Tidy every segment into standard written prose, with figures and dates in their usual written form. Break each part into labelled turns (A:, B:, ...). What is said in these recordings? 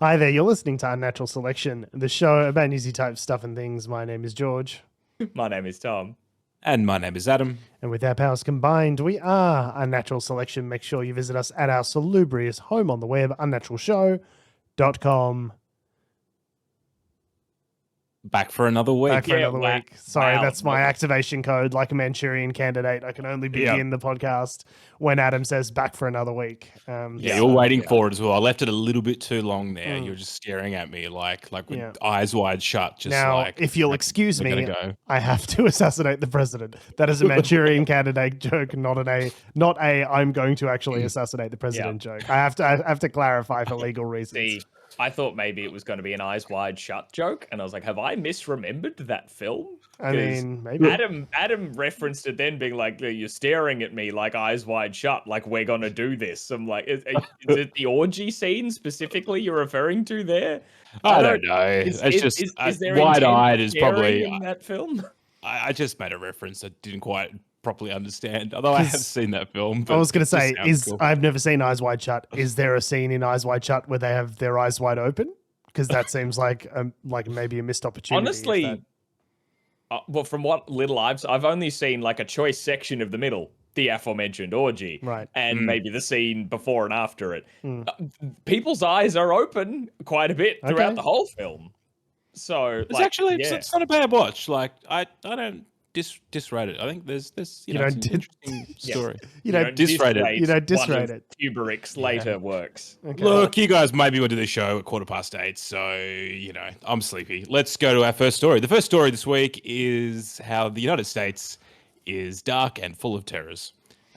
A: Hi there, you're listening to Unnatural Selection, the show about newsy type stuff and things. My name is George.
B: My name is Tom.
C: And my name is Adam.
A: And with our powers combined, we are Unnatural Selection. Make sure you visit us at our salubrious home on the web, unnaturalshow.com.
C: Back for another week.
A: Back for another week. Sorry,
B: wow.
A: that's my activation code. Like a Manchurian candidate, I can only begin the podcast when Adam says back for another week.
C: You're waiting for it as well. I left it a little bit too long there. You're just staring at me like with eyes wide shut. Just
A: now,
C: like,
A: if you'll excuse me,
C: go.
A: I have to assassinate the president. That is a Manchurian candidate joke, not a I'm going to actually assassinate the president joke. I have to clarify for legal reasons.
B: See, I thought maybe it was going to be an eyes wide shut joke, and I was like, have I misremembered that film?
A: I mean, maybe.
B: Adam referenced it then being like, you're staring at me like eyes wide shut, like we're going to do this. I'm like, is it the orgy scene specifically you're referring to there?
C: I don't know. It's just
B: is there
C: wide-eyed is probably
B: in that film.
C: I just made a reference I didn't quite properly understand, although I have seen that film.
A: I was going to say,
C: cool.
A: I've never seen Eyes Wide Shut. Is there a scene in Eyes Wide Shut where they have their eyes wide open? Because that seems like maybe a missed opportunity.
B: Honestly, well, from what little I've only seen like a choice section of the middle, the aforementioned orgy,
A: right,
B: and maybe the scene before and after it. People's eyes are open quite a bit throughout the whole film. So
C: it's actually it's not a bad watch. Like I don't disrate it. I think there's you know, some interesting story.
A: You don't disrate it. You don't disrate it.
B: Kubrick's later works.
C: Okay. Look, you guys maybe went to the show at 8:15, so you know I'm sleepy. Let's go to our first story. The first story this week is how the United States is dark and full of terrors.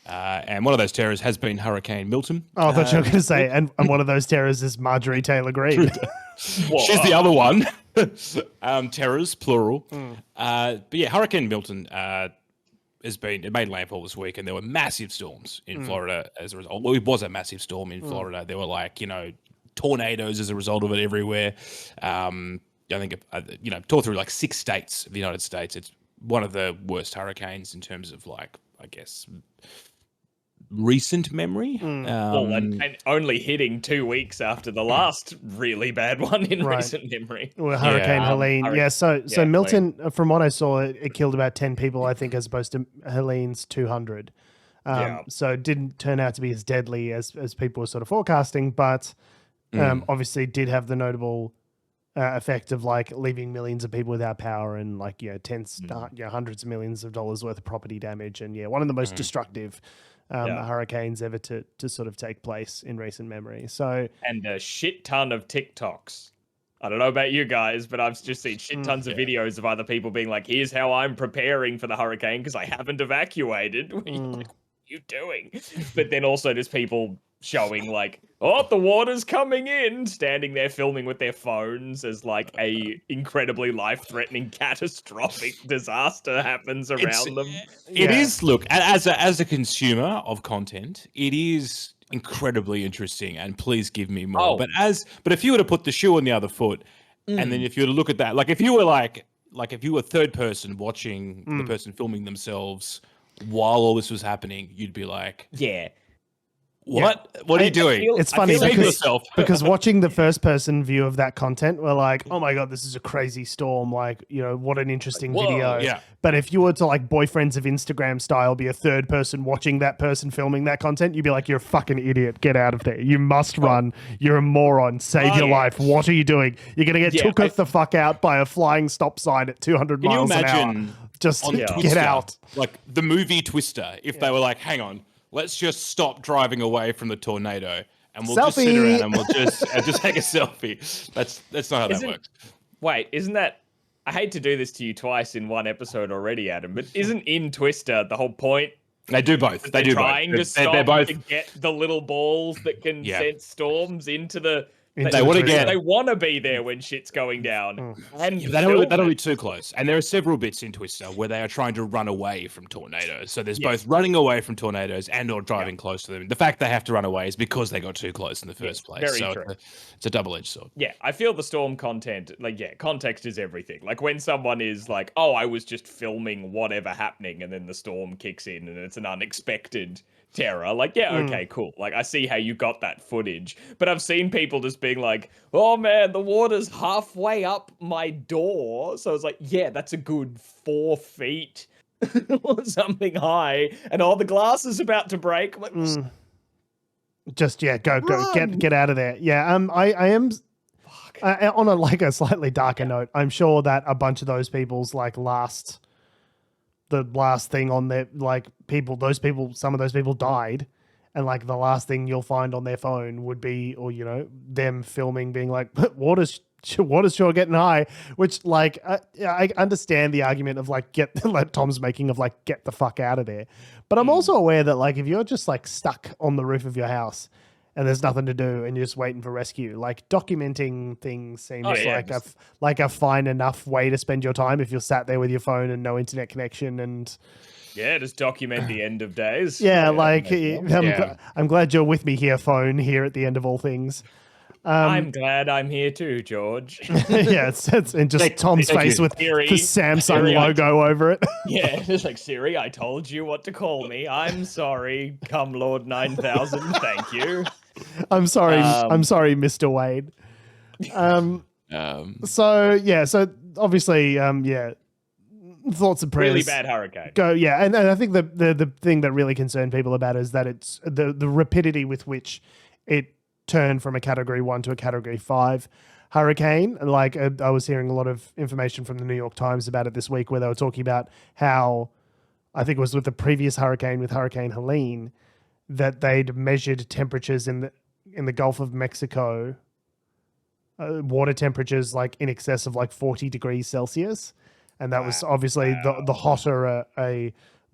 C: And one of those terrors has been Hurricane Milton.
A: Oh, I thought you were going to say, and one of those terrors is Marjorie Taylor Greene.
C: She's the other one. Terrors, plural. But yeah, Hurricane Milton it made landfall this week, and there were massive storms in Florida as a result. Well, it was a massive storm in Florida. There were tornadoes as a result of it everywhere. I think tore through like 6 states of the United States. It's one of the worst hurricanes in terms of recent memory.
B: And only hitting 2 weeks after the last really bad one in recent memory.
A: Well, Hurricane Helene. So Milton, from what I saw, it killed about 10 people, I think, as opposed to Helene's 200. So it didn't turn out to be as deadly as people were sort of forecasting, but obviously did have the notable effect of like leaving millions of people without power and hundreds of millions of dollars worth of property damage. And one of the most destructive hurricanes ever to sort of take place in recent memory. So,
B: and a shit ton of TikToks. I don't know about you guys, but I've just seen shit tons of videos of other people being like, here's how I'm preparing for the hurricane because I haven't evacuated. Like, what are you doing? But then also just people showing like, oh, the water's coming in, standing there filming with their phones as like a incredibly life-threatening catastrophic disaster happens around them.
C: It is, look, as a consumer of content, it is incredibly interesting, and please give me more. But if you were to put the shoe on the other foot, and then if you were to look at that, like if you were third person watching the person filming themselves while all this was happening, you'd be like, what? Yeah. What are you doing?
A: It's funny because watching the first person view of that content, we're like, oh my God, this is a crazy storm. Like, what an interesting video.
C: Yeah.
A: But if you were to like Boyfriends of Instagram style, be a third person watching that person filming that content, you'd be like, you're a fucking idiot. Get out of there. You must run. You're a moron. Save your life. What are you doing? You're going to get took the fuck out by a flying stop sign at 200 miles an hour. Just get out.
C: Like the movie Twister, if they were like, hang on, let's just stop driving away from the tornado, and we'll just sit around and we'll just take a selfie. That's not how that works.
B: Wait, isn't that? I hate to do this to you twice in one episode already, Adam, but isn't in Twister the whole point?
C: They do both. They do both.
B: Trying to stop to get the little balls that can sense storms into the. They want to be there when shit's going down. And
C: that'll be too close. And there are several bits in Twister where they are trying to run away from tornadoes. So there's both running away from tornadoes and or driving close to them. The fact they have to run away is because they got too close in the first place.
B: Very true.
C: It's a double-edged sword.
B: Yeah, I feel the storm content, context is everything. Like when someone is like, oh, I was just filming whatever happening, and then the storm kicks in and it's an unexpected terror. Like, yeah, okay, cool. Like, I see how you got that footage. But I've seen people just being like, oh man, the water's halfway up my door. So it's like, yeah, that's a good 4 feet or something high. And the glass is about to break. I'm like,
A: just, go, get out of there. Yeah, I am... on a slightly darker note, I'm sure that a bunch of those people's the last thing on their some of those people died, and like the last thing you'll find on their phone would be, or them filming being like, water's sure getting high, which like I understand the argument of like like Tom's making of like get the fuck out of there, but I'm also aware that like if you're just like stuck on the roof of your house and there's nothing to do and you're just waiting for rescue, like documenting things seems like a fine enough way to spend your time if you're sat there with your phone and no internet connection and
B: just document the end of days.
A: I'm glad you're with me here, phone, here at the end of all things.
B: I'm glad I'm here too, George.
A: It's and just Tom's face with Siri, the Samsung logo over it.
B: It's like, Siri, I told you what to call me. I'm sorry, come Lord 9000. Thank you.
A: I'm sorry, Mr. Wade. So obviously, thoughts and prayers.
B: Really bad hurricane.
A: And I think the thing that really concerned people about it is that it's the rapidity with which it turned from a category 1 to a category 5 hurricane. Like I was hearing a lot of information from the New York Times about it this week, where they were talking about how, I think it was with the previous hurricane, with Hurricane Helene, that they'd measured temperatures in the Gulf of Mexico, water temperatures like in excess of like 40 degrees Celsius. And that was obviously the hotter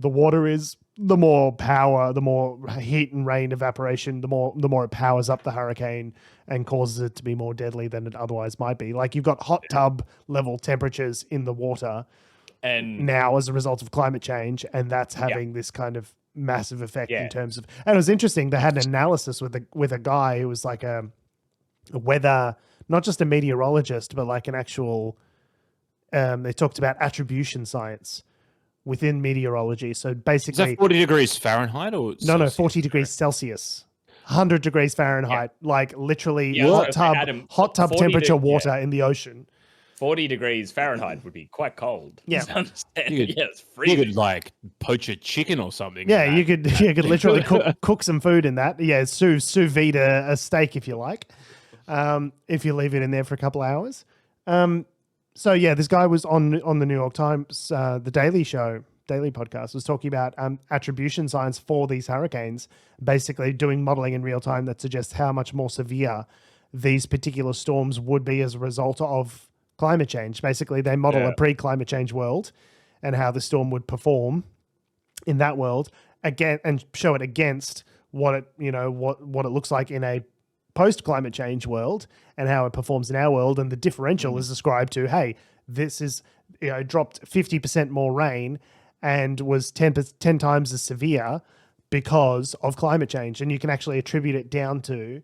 A: the water is, the more power, the more heat and rain evaporation, the more it powers up the hurricane and causes it to be more deadly than it otherwise might be. Like you've got hot tub level temperatures in the water, and now as a result of climate change, and that's having this kind of massive effect in terms of. And it was interesting. They had an analysis with a guy who was like a weather, not just a meteorologist, but like an actual. They talked about attribution science within meteorology. So basically...
C: Is that 40 degrees Fahrenheit or Celsius?
A: No, 40 degrees Celsius. 100 degrees Fahrenheit. Like literally hot tub temperature water in the ocean.
B: 40 degrees Fahrenheit would be quite cold.
A: Yeah.
B: It's freezing.
C: You could like poach a chicken or something.
A: Yeah, you could literally cook some food in that. Yeah, sous vide a steak if you like. If you leave it in there for a couple hours. So yeah, this guy was on the New York Times, the Daily podcast, was talking about attribution science for these hurricanes, basically doing modeling in real time that suggests how much more severe these particular storms would be as a result of climate change. Basically, they model a pre-climate change world and how the storm would perform in that world again, and show it against what it looks like in a post-climate change world and how it performs in our world. And the differential is ascribed to, hey, this is, dropped 50% more rain and was 10 times as severe because of climate change. And you can actually attribute it down to,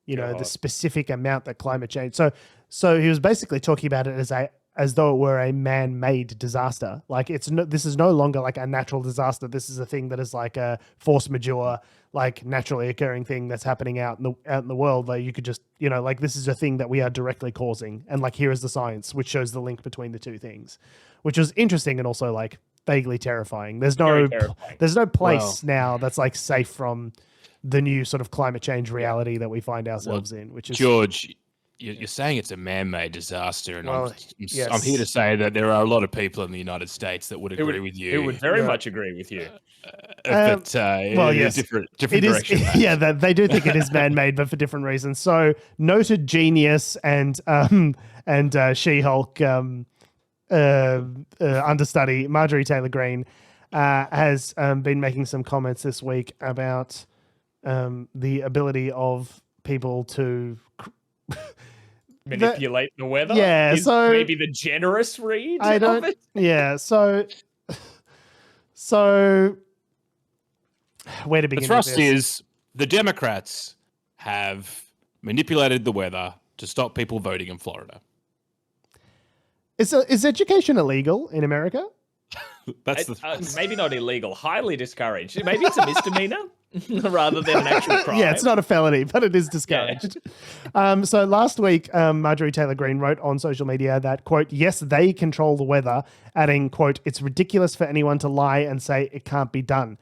A: the specific amount that climate change. So he was basically talking about it as though it were a man-made disaster. Like this is no longer like a natural disaster. This is a thing that is like a force majeure, like naturally occurring thing that's happening out in the world. Like you could just, like this is a thing that we are directly causing. And like, here is the science, which shows the link between the two things, which was interesting and also like vaguely terrifying. There's no place now that's like safe from the new sort of climate change reality that we find ourselves in, which is
C: George. You're saying it's a man-made disaster, and I'm here to say that there are a lot of people in the United States that would agree with you.
B: Who would very much agree with you.
C: But yes, different direction.
A: They do think it is man-made, but for different reasons. So, noted genius and She-Hulk understudy Marjorie Taylor Greene has been making some comments this week about the ability of people to
B: manipulate the weather.
A: Yeah, so
B: maybe the generous read.
A: Of it. Yeah, so where to begin?
C: The thrust is the Democrats have manipulated the weather to stop people voting in Florida.
A: Is education illegal in America?
C: That's
B: maybe not illegal. Highly discouraged. Maybe it's a misdemeanor. rather than an actual crime.
A: Yeah, it's not a felony, but it is discouraged. So last week, Marjorie Taylor Greene wrote on social media that, quote, yes, they control the weather, adding, quote, it's ridiculous for anyone to lie and say it can't be done.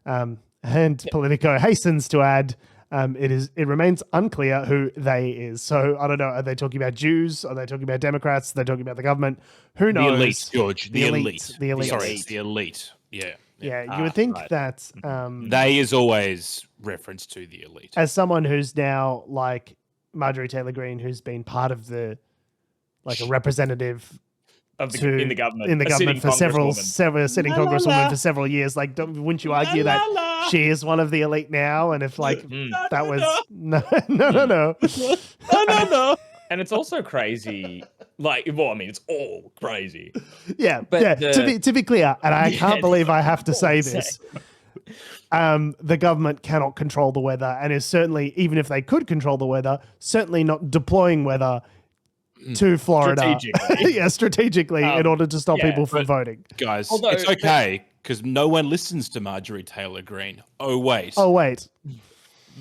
A: And Politico hastens to add, it remains unclear who they is. So I don't know. Are they talking about Jews? Are they talking about Democrats? Are they talking about the government? Who knows?
C: The elite, George. The elite.
A: The elite.
C: Sorry, it's the elite. Yeah.
A: Yeah, you would think that...
C: they is always reference to the elite.
A: As someone who's now like Marjorie Taylor Greene, who's been part of a representative
B: in the government
A: for several sitting congresswoman for several years, like, wouldn't you argue that she is one of the elite now? And if that was no.
B: And it's also crazy. It's all crazy.
A: Yeah, but to be clear, and I can't believe I have to say this, the government cannot control the weather, and is certainly, even if they could control the weather, certainly not deploying weather to Florida. Strategically, in order to stop people from voting.
C: Guys, it's okay, because no one listens to Marjorie Taylor Greene. Oh, wait.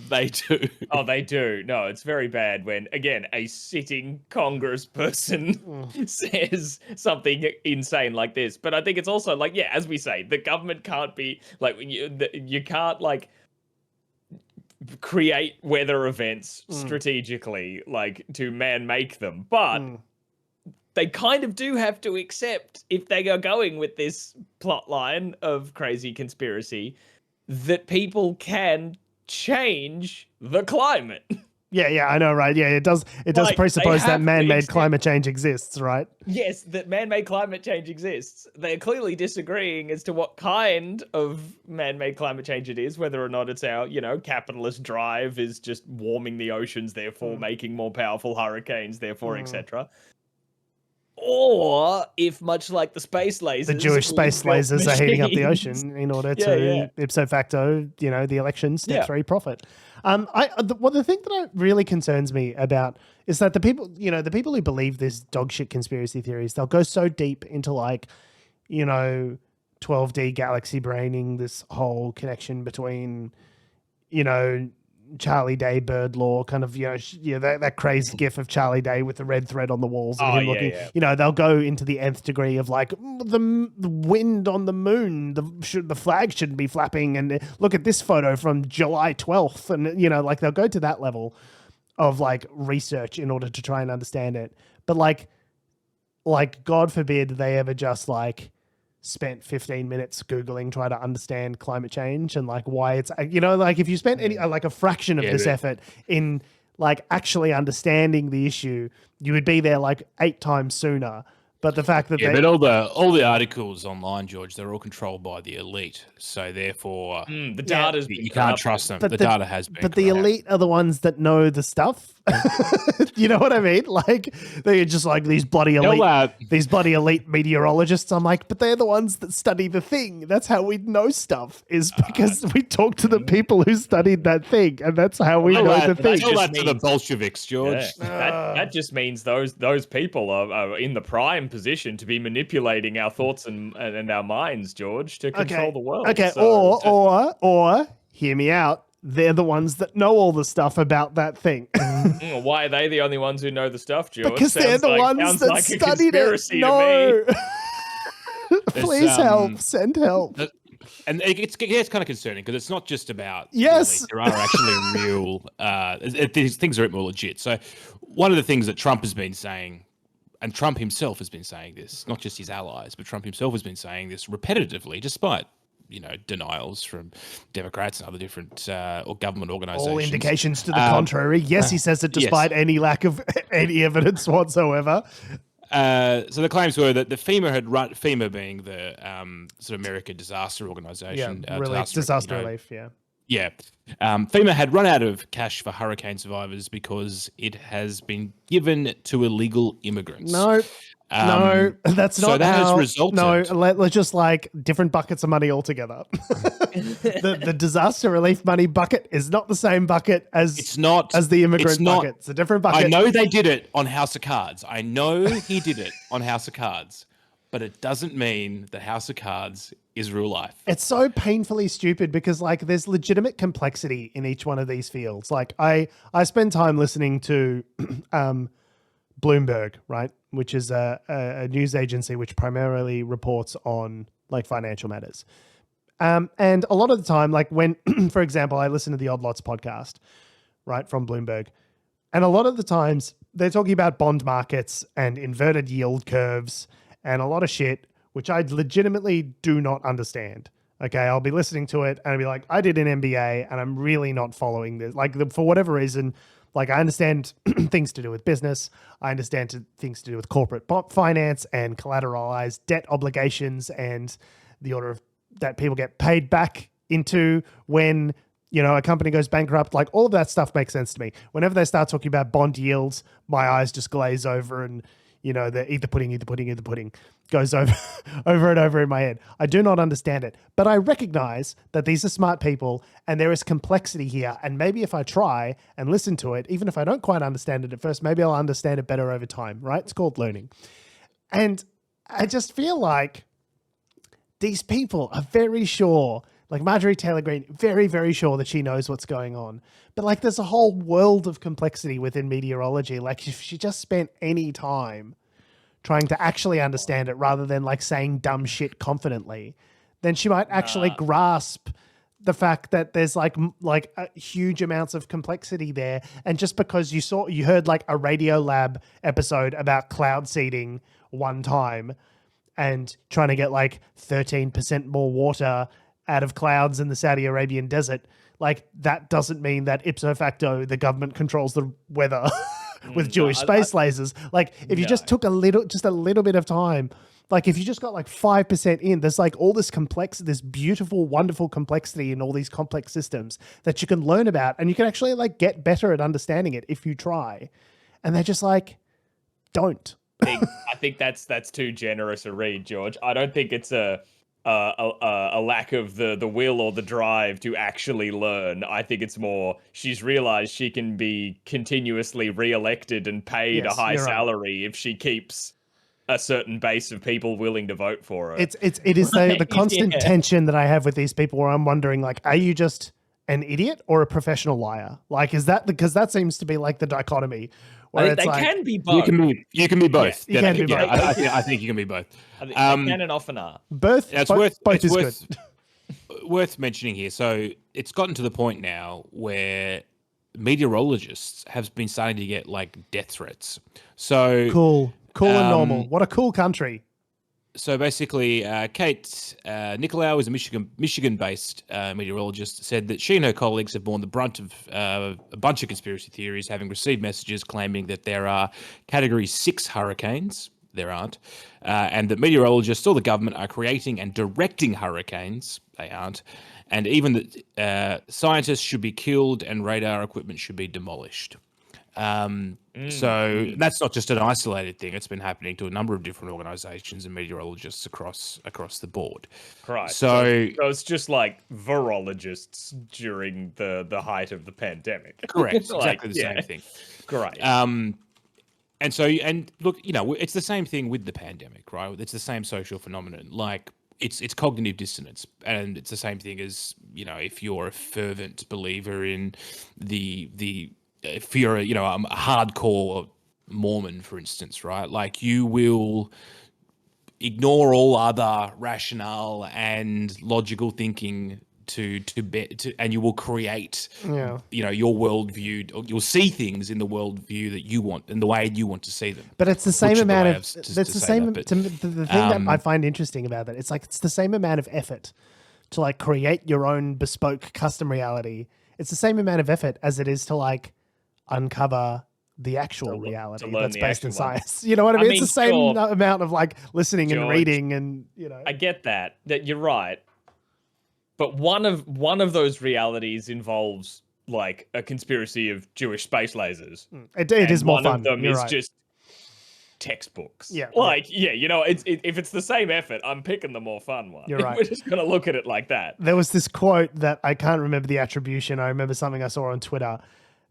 C: They do.
B: Oh, they do. No, it's very bad when, again, a sitting congressperson says something insane like this. But I think it's also as we say, the government can't be you can't create weather events strategically, to make them. But they kind of do have to accept, if they are going with this plot line of crazy conspiracy, that people can change the climate.
A: Yeah, I know, right? Yeah, it does presuppose that man-made climate change exists, right?
B: Yes, that man-made climate change exists. They're clearly disagreeing as to what kind of man-made climate change it is, whether or not it's our, capitalist drive is just warming the oceans, therefore making more powerful hurricanes, therefore, etc. Or if, much like the space lasers,
A: the Jewish space lasers are heating up the ocean in order to ipso facto, the election step 3 profit. The thing that really concerns me about is that the people who believe this dogshit conspiracy theories, they'll go so deep into 12D galaxy braining, this whole connection between, Charlie Day bird law, kind of, that crazy gif of Charlie Day with the red thread on the walls and him looking, they'll go into the nth degree of the wind on the moon, the flag shouldn't be flapping, and look at this photo from July 12th. And, they'll go to that level of research in order to try and understand it. But God forbid they ever just spent 15 minutes Googling, trying to understand climate change and why it's, if you spent any, a fraction of this effort in actually understanding the issue, you would be there 8 times sooner. But the fact that
C: but all the articles online, George, they're all controlled by the elite. So therefore,
B: the data's
C: you can't trust them. But the data has been.
A: But the elite are the ones that know the stuff. You know what I mean? They're just these bloody elite meteorologists. I'm but they're the ones that study the thing. That's how we know stuff, is because we talk to the people who studied that thing, and that's how we know the thing.
C: Tell that to the Bolsheviks, George.
B: That just means those people are in the prime position to be manipulating our thoughts and our minds, George, to control the world.
A: Okay, or hear me out. They're the ones that know all the stuff about that thing.
B: Why are they the only ones who know the stuff, George?
A: Because they're the ones that studied it. No. Please help. Send help.
C: And it gets kind of concerning because it's not just about...
A: Yes.
C: There are actually real... these things are a bit more legit. So one of the things that Trump has been saying, and Trump himself has been saying this, not just his allies, but Trump himself has been saying this repetitively, despite denials from Democrats and other different or government organizations. All
A: indications to the contrary. Yes, he says it despite any lack of any evidence whatsoever.
C: So the claims were that the FEMA being the sort of American disaster organization.
A: Disaster relief, yeah.
C: Yeah. FEMA had run out of cash for hurricane survivors because it has been given to illegal immigrants.
A: No, that's not.
C: So that has resulted.
A: No, let's just different buckets of money altogether. the disaster relief money bucket is not the same bucket as the immigrant bucket. It's a different bucket.
C: I know they did it on House of Cards. I know he did it on House of Cards. but it doesn't mean that House of Cards is real life.
A: It's so painfully stupid because like there's legitimate complexity in each one of these fields. Like I spend time listening to Bloomberg, right, which is a news agency which primarily reports on like financial matters. And a lot of the time, like when, for example, I listen to the Odd Lots podcast, right, from Bloomberg, and a lot of the times they're talking about bond markets and inverted yield curves and a lot of shit, which I legitimately do not understand. Okay, I'll be listening to it and I'll be like, I did an MBA and I'm really not following this. Like for whatever reason, like I understand things to do with business. I understand things to do with corporate finance and collateralized debt obligations and the order of that people get paid back into when, you know, a company goes bankrupt. Like all of that stuff makes sense to me. Whenever they start talking about bond yields, my eyes just glaze over and, you know, the eat the pudding goes over and over in my head. I do not understand it, but I recognize that these are smart people and there is complexity here. And maybe if I try and listen to it, even if I don't quite understand it at first, maybe I'll understand it better over time, right? It's called learning. And I just feel like these people are very sure, like Marjorie Taylor Greene, very, very sure that she knows what's going on. But like there's a whole world of complexity within meteorology. Like if she just spent any time trying to actually understand it rather than like saying dumb shit confidently, then she might actually grasp the fact that there's like huge amounts of complexity there. And just because you heard like a Radio Lab episode about cloud seeding one time and trying to get like 13% more water out of clouds in the Saudi Arabian desert, like that doesn't mean that ipso facto the government controls the weather with Jewish space lasers. Like if you just took a little bit of time, like if you just got like 5% in, there's like all this this beautiful, wonderful complexity in all these complex systems that you can learn about, and you can actually like get better at understanding it if you try. And they're just like, don't.
B: I think that's too generous a read, George. I don't think it's a lack of the will or the drive to actually learn. I think it's more she's realized she can be continuously re-elected and paid a high salary if she keeps a certain base of people willing to vote for her.
A: It is the constant tension that I have with these people where I'm wondering, like, are you just an idiot or a professional liar? Like, is that because that seems to be like the dichotomy.
B: They can be both.
C: You can be both.
A: Yeah, you can be both.
C: I think you can be both.
B: I think they can and often are.
A: Both is good.
C: Worth mentioning here. So it's gotten to the point now where meteorologists have been starting to get like death threats. So
A: cool and normal. What a cool country.
C: So basically, Kate Nicolau is a Michigan-based meteorologist, said that she and her colleagues have borne the brunt of a bunch of conspiracy theories, having received messages claiming that there are Category 6 hurricanes. There aren't. And that meteorologists or the government are creating and directing hurricanes. They aren't. And even that scientists should be killed and radar equipment should be demolished. So that's not just an isolated thing. It's been happening to a number of different organizations and meteorologists across the board.
B: Right. So it's just like virologists during the height of the pandemic.
C: Correct. Exactly the same thing.
B: Great.
C: And look, you know, it's the same thing with the pandemic, right? It's the same social phenomenon. Like it's cognitive dissonance, and it's the same thing as, you know, if you're a fervent believer in if you're a hardcore Mormon, for instance, right? Like you will ignore all other rationale and logical thinking and you will create, your worldview, or you'll see things in the worldview that you want and the way you want to see them.
A: But it's the same amount of, the thing that I find interesting about that, it's like, it's the same amount of effort to like create your own bespoke custom reality. It's the same amount of effort as it is to like uncover the actual reality that's based in science. You know what I mean? It's the same amount of like listening and reading and, you know.
B: I get that you're right. But one of those realities involves like a conspiracy of Jewish space lasers.
A: It is more fun.
B: One of them
A: You're
B: is
A: right.
B: just textbooks.
A: Yeah.
B: You know, if it's the same effort, I'm picking the more fun one.
A: You're right.
B: We're just going to look at it like that.
A: There was this quote that I can't remember the attribution. I remember something I saw on Twitter.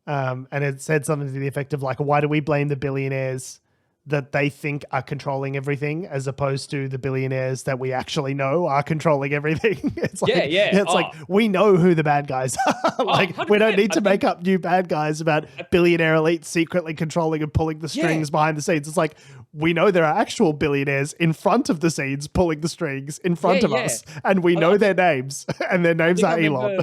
A: And it said something to the effect of like, why do we blame the billionaires that they think are controlling everything, as opposed to the billionaires that we actually know are controlling everything. It's like, it's like we know who the bad guys are. Like, we don't need to make up new bad guys about billionaire elites secretly controlling and pulling the strings behind the scenes. It's like, we know there are actual billionaires in front of the scenes pulling the strings in front of us, and we know their names, and their names are Elon.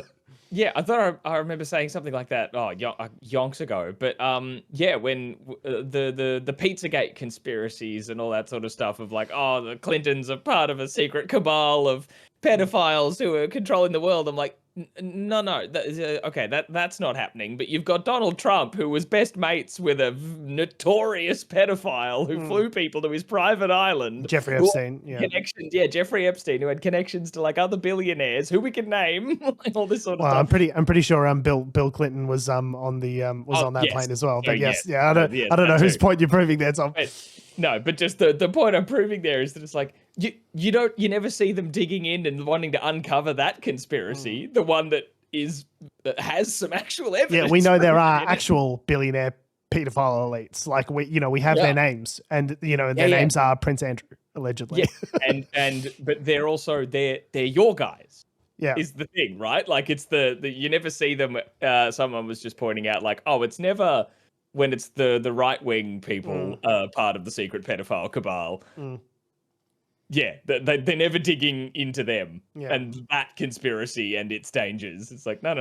B: Yeah, I thought I remember saying something like that yonks ago. But when the Pizzagate conspiracies and all that sort of stuff of like, the Clintons are part of a secret cabal of pedophiles who are controlling the world. I'm like, no, that's not happening. But you've got Donald Trump, who was best mates with a notorious pedophile who flew people to his private island.
A: Jeffrey Epstein,
B: connections. Yeah, Jeffrey Epstein, who had connections to like other billionaires who we can name, like all this sort of stuff.
A: I'm pretty sure Bill Clinton was on that plane as well. But I don't know whose point you're proving there, Tom.
B: No, but just the point I'm proving there is that it's like you never see them digging in and wanting to uncover that conspiracy, the one that has some actual evidence.
A: Yeah, we know there are actual billionaire pedophile elites. Like we have their names, and their names are Prince Andrew, allegedly.
B: Yeah, but they're also they're your guys.
A: Yeah,
B: is the thing, right? Like it's the you never see them. Someone was just pointing out like, it's never when it's the right-wing people part of the secret pedophile cabal. Yeah, they're never digging into them and that conspiracy and its dangers. It's like, no,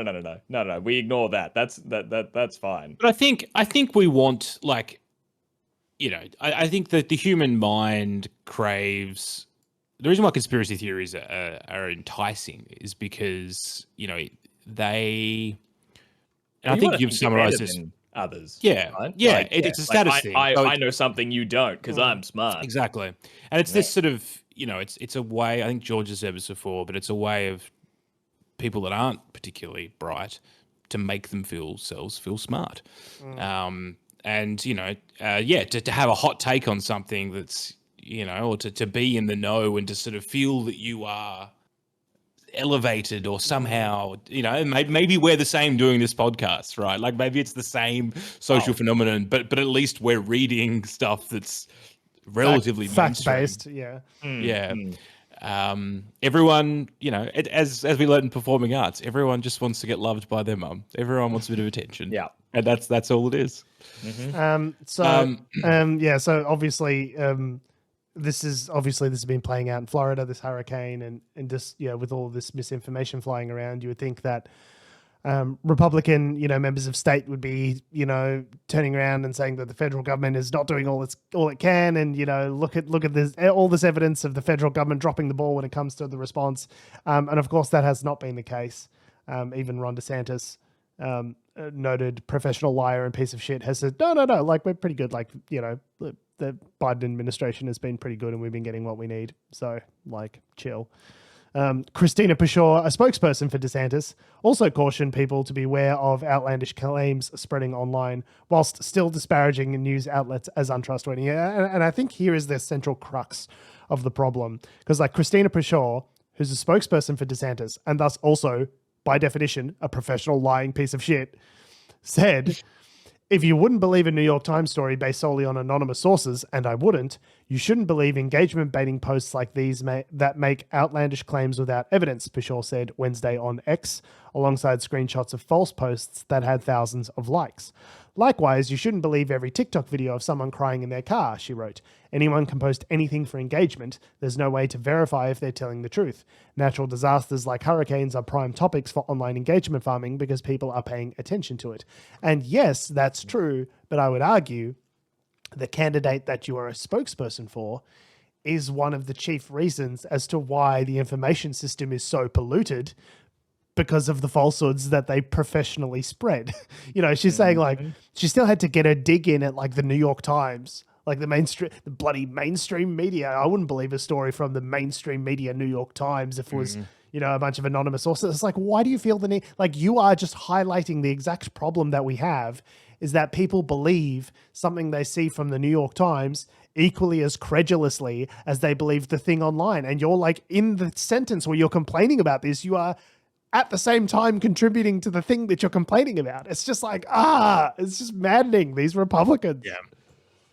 B: we ignore that. That's fine.
C: But I think we want, like, I think that the human mind craves. The reason why conspiracy theories are enticing is because they. And I think you've summarized this.
B: Others.
C: Yeah.
B: Right?
C: Yeah. It's a status thing.
B: I know something you don't because I'm smart.
C: Exactly. And it's this sort of, it's a way, I think George has said this before, but it's a way of people that aren't particularly bright to make themselves feel smart. And, to have a hot take on something that's, or to be in the know and to sort of feel that you are elevated or somehow, maybe we're the same doing this podcast, right? Like maybe it's the same social phenomenon, but at least we're reading stuff that's relatively
A: fact-based.
C: Everyone, as we learn in performing arts, everyone just wants to get loved by their mum. Everyone wants a bit of attention.
B: Yeah,
C: and that's all it is.
A: So obviously this has been playing out in Florida, this hurricane, and just with all this misinformation flying around, you would think that Republican members of state would be turning around and saying that the federal government is not doing all it can, and look at this, all this evidence of the federal government dropping the ball when it comes to the response, and of course that has not been the case. Even Ron DeSantis, noted professional liar and piece of shit, has said no, like we're pretty good, like the Biden administration has been pretty good and we've been getting what we need. So, like, chill. Christina Pashore, a spokesperson for DeSantis, also cautioned people to be aware of outlandish claims spreading online, whilst still disparaging news outlets as untrustworthy. And I think here is the central crux of the problem. Because, like, Christina Pashore, who's a spokesperson for DeSantis, and thus also, by definition, a professional lying piece of shit, said, if you wouldn't believe a New York Times story based solely on anonymous sources, and I wouldn't, you shouldn't believe engagement-baiting posts like these that make outlandish claims without evidence, Pashore said Wednesday on X, alongside screenshots of false posts that had thousands of likes. Likewise, you shouldn't believe every TikTok video of someone crying in their car, she wrote. Anyone can post anything for engagement. There's no way to verify if they're telling the truth. Natural disasters like hurricanes are prime topics for online engagement farming because people are paying attention to it. And yes, that's true, but I would argue the candidate that you are a spokesperson for is one of the chief reasons as to why the information system is so polluted, because of the falsehoods that they professionally spread. She's saying, like, she still had to get her dig in at, like, the New York Times, like the bloody mainstream media. I wouldn't believe a story from the mainstream media New York Times if it was, a bunch of anonymous sources. It's like, why do you feel the need? Like, you are just highlighting the exact problem that we have, is that people believe something they see from the New York Times equally as credulously as they believe the thing online. And you're like, in the sentence where you're complaining about this, you are at the same time contributing to the thing that you're complaining about. It's just like, it's just maddening, these Republicans.
C: Yeah.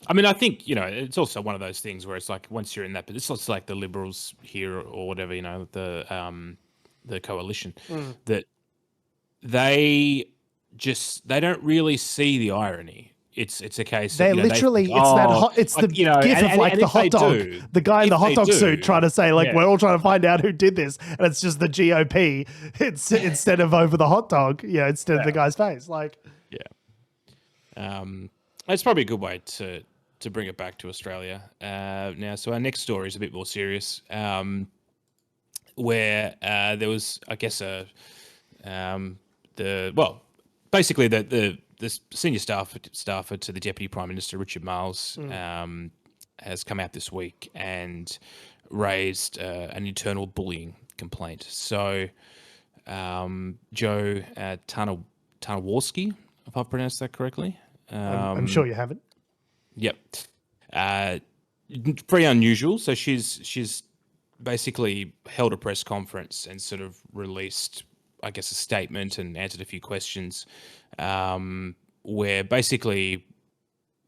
C: I mean, I think, it's also one of those things where it's like once you're in that, but it's also like the Liberals here or whatever, the coalition, that they don't really see the irony. It's a case
A: they
C: of,
A: literally
C: think,
A: it's the gif of like the hot dog, the guy in the hot dog suit trying to say like we're all trying to find out who did this, and it's just the GOP. It's instead of over the hot dog, instead of the guy's face, like
C: it's probably a good way to bring it back to Australia now. So our next story is a bit more serious, where there was, I guess, basically the senior staffer to the Deputy Prime Minister, Richard Marles, has come out this week and raised an internal bullying complaint. So Joe Tarnaworski, if I've pronounced that correctly.
A: I'm sure you haven't.
C: Yep. Pretty unusual. So she's basically held a press conference and sort of released, I guess, a statement and answered a few questions, where basically,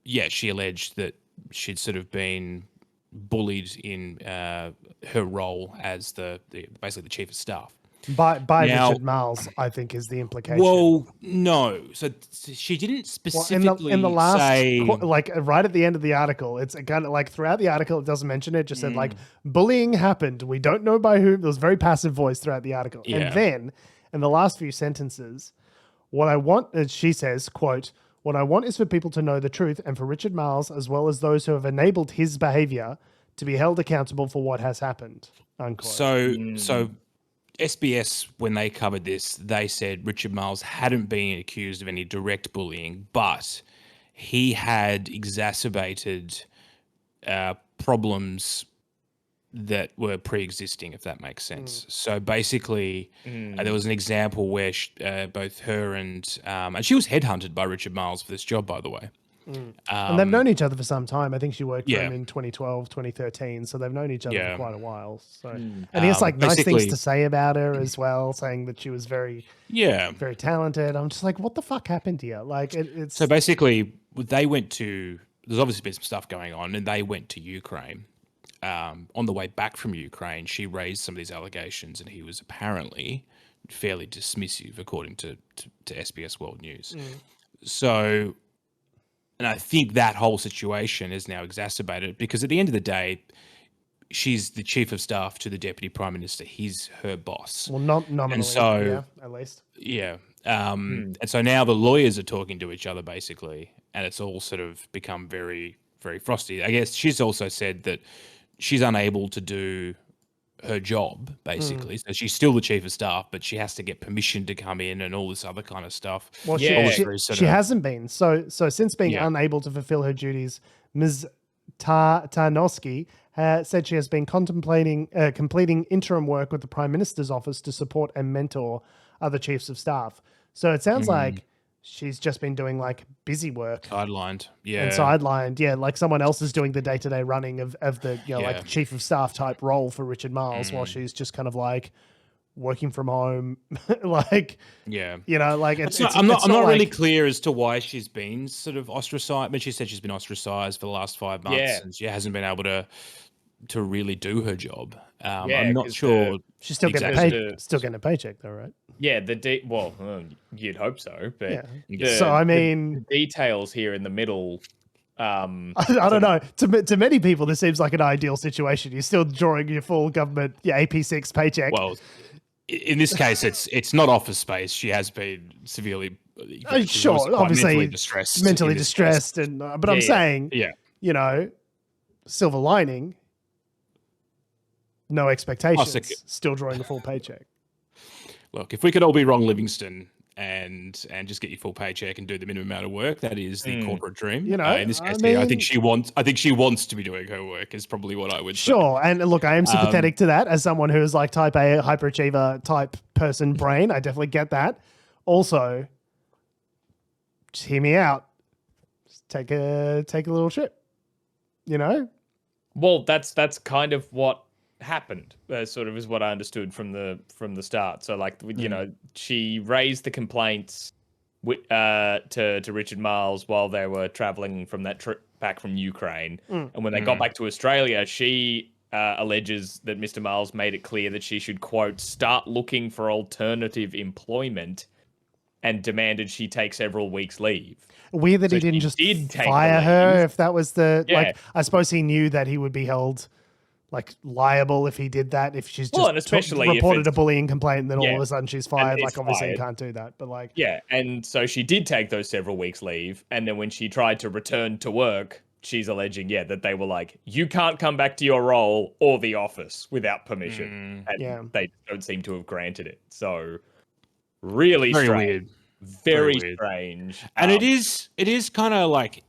C: she alleged that she'd sort of been bullied in her role as basically the chief of staff.
A: By Richard Marles, I think, is the implication.
C: Well, no. So she didn't specifically
A: in the last,
C: say...
A: like right at the end of the article, it's kind of like throughout the article, it doesn't mention it. Just said like bullying happened. We don't know by whom. There was very passive voice throughout the article. Yeah. And then in the last few sentences, what I want, she says, quote, "What I want is for people to know the truth and for Richard Marles, as well as those who have enabled his behavior, to be held accountable for what has happened." Unquote.
C: So SBS, when they covered this, they said Richard Marles hadn't been accused of any direct bullying, but he had exacerbated problems that were pre-existing, if that makes sense. So basically, there was an example where both her and she was headhunted by Richard Marles for this job, by the way.
A: And they've known each other for some time. I think she worked for him in 2012, 2013. So they've known each other for quite a while. So, and he has like nice things to say about her as well, saying that she was very talented. I'm just like, what the fuck happened here? Like, it's
C: so basically they went to. There's obviously been some stuff going on, and they went to Ukraine. On the way back from Ukraine, she raised some of these allegations, and he was apparently fairly dismissive, according to SBS World News. So. And I think that whole situation is now exacerbated because at the end of the day, she's the chief of staff to the Deputy Prime Minister. He's her boss.
A: Well, not nominally,
C: and so,
A: at least.
C: Yeah. And so now the lawyers are talking to each other, basically, and it's all sort of become very, very frosty. I guess she's also said that she's unable to do her job, basically. So she's still the chief of staff, but she has to get permission to come in and all this other kind of stuff.
A: Well, she hasn't been. So since being unable to fulfill her duties, Ms. Tarnowski said she has been contemplating completing interim work with the Prime Minister's office to support and mentor other chiefs of staff. So it sounds like she's just been doing like busy work.
C: Sidelined.
A: Like someone else is doing the day-to-day running of the like chief of staff type role for Richard Marles while she's just kind of like working from home. like,
C: I'm not really clear as to why she's been sort of ostracized. But she said she's been ostracized for the last 5 months and she hasn't been able to really do her job. I'm not sure.
A: She's still getting a paycheck though, right?
B: Yeah, you'd hope so, but
A: the
B: details here in the middle.
A: I don't know. To many people, this seems like an ideal situation. You're still drawing your full government AP6 paycheck.
C: Well, in this case, it's not office space. She has been severely,
A: obviously mentally distressed,
C: case.
A: But I'm saying, silver lining. No expectations. Still drawing the full paycheck.
C: Look, if we could all be Ron Livingston and just get your full paycheck and do the minimum amount of work, that is the corporate dream. In this case, I think she wants to be doing her work. Is probably what I would say.
A: Sure, and look, I am sympathetic to that as someone who is like type A hyperachiever type person brain. I definitely get that. Also, just hear me out. Just take a little trip.
B: Well, that's kind of what happened, sort of is what I understood from the start. So like, she raised the complaints to Richard Marles while they were traveling from that trip back from Ukraine. And when they got back to Australia, she alleges that Mr. Marles made it clear that she should, quote, start looking for alternative employment, and demanded she take several weeks leave.
A: Weird that he didn't just fire her if that was the...
B: Yeah.
A: Like, I suppose he knew that he would be held... like liable if he did that, if she's just
B: and especially
A: reported a bullying complaint and then all of a sudden she's fired. Like obviously
B: fired.
A: You can't do that, but like
B: and so she did take those several weeks leave, and then when she tried to return to work, she's alleging that they were like, you can't come back to your role or the office without permission, and they don't seem to have granted it. So really
C: very
B: strange.
C: weird.
B: Very strange.
C: And it is kind of like,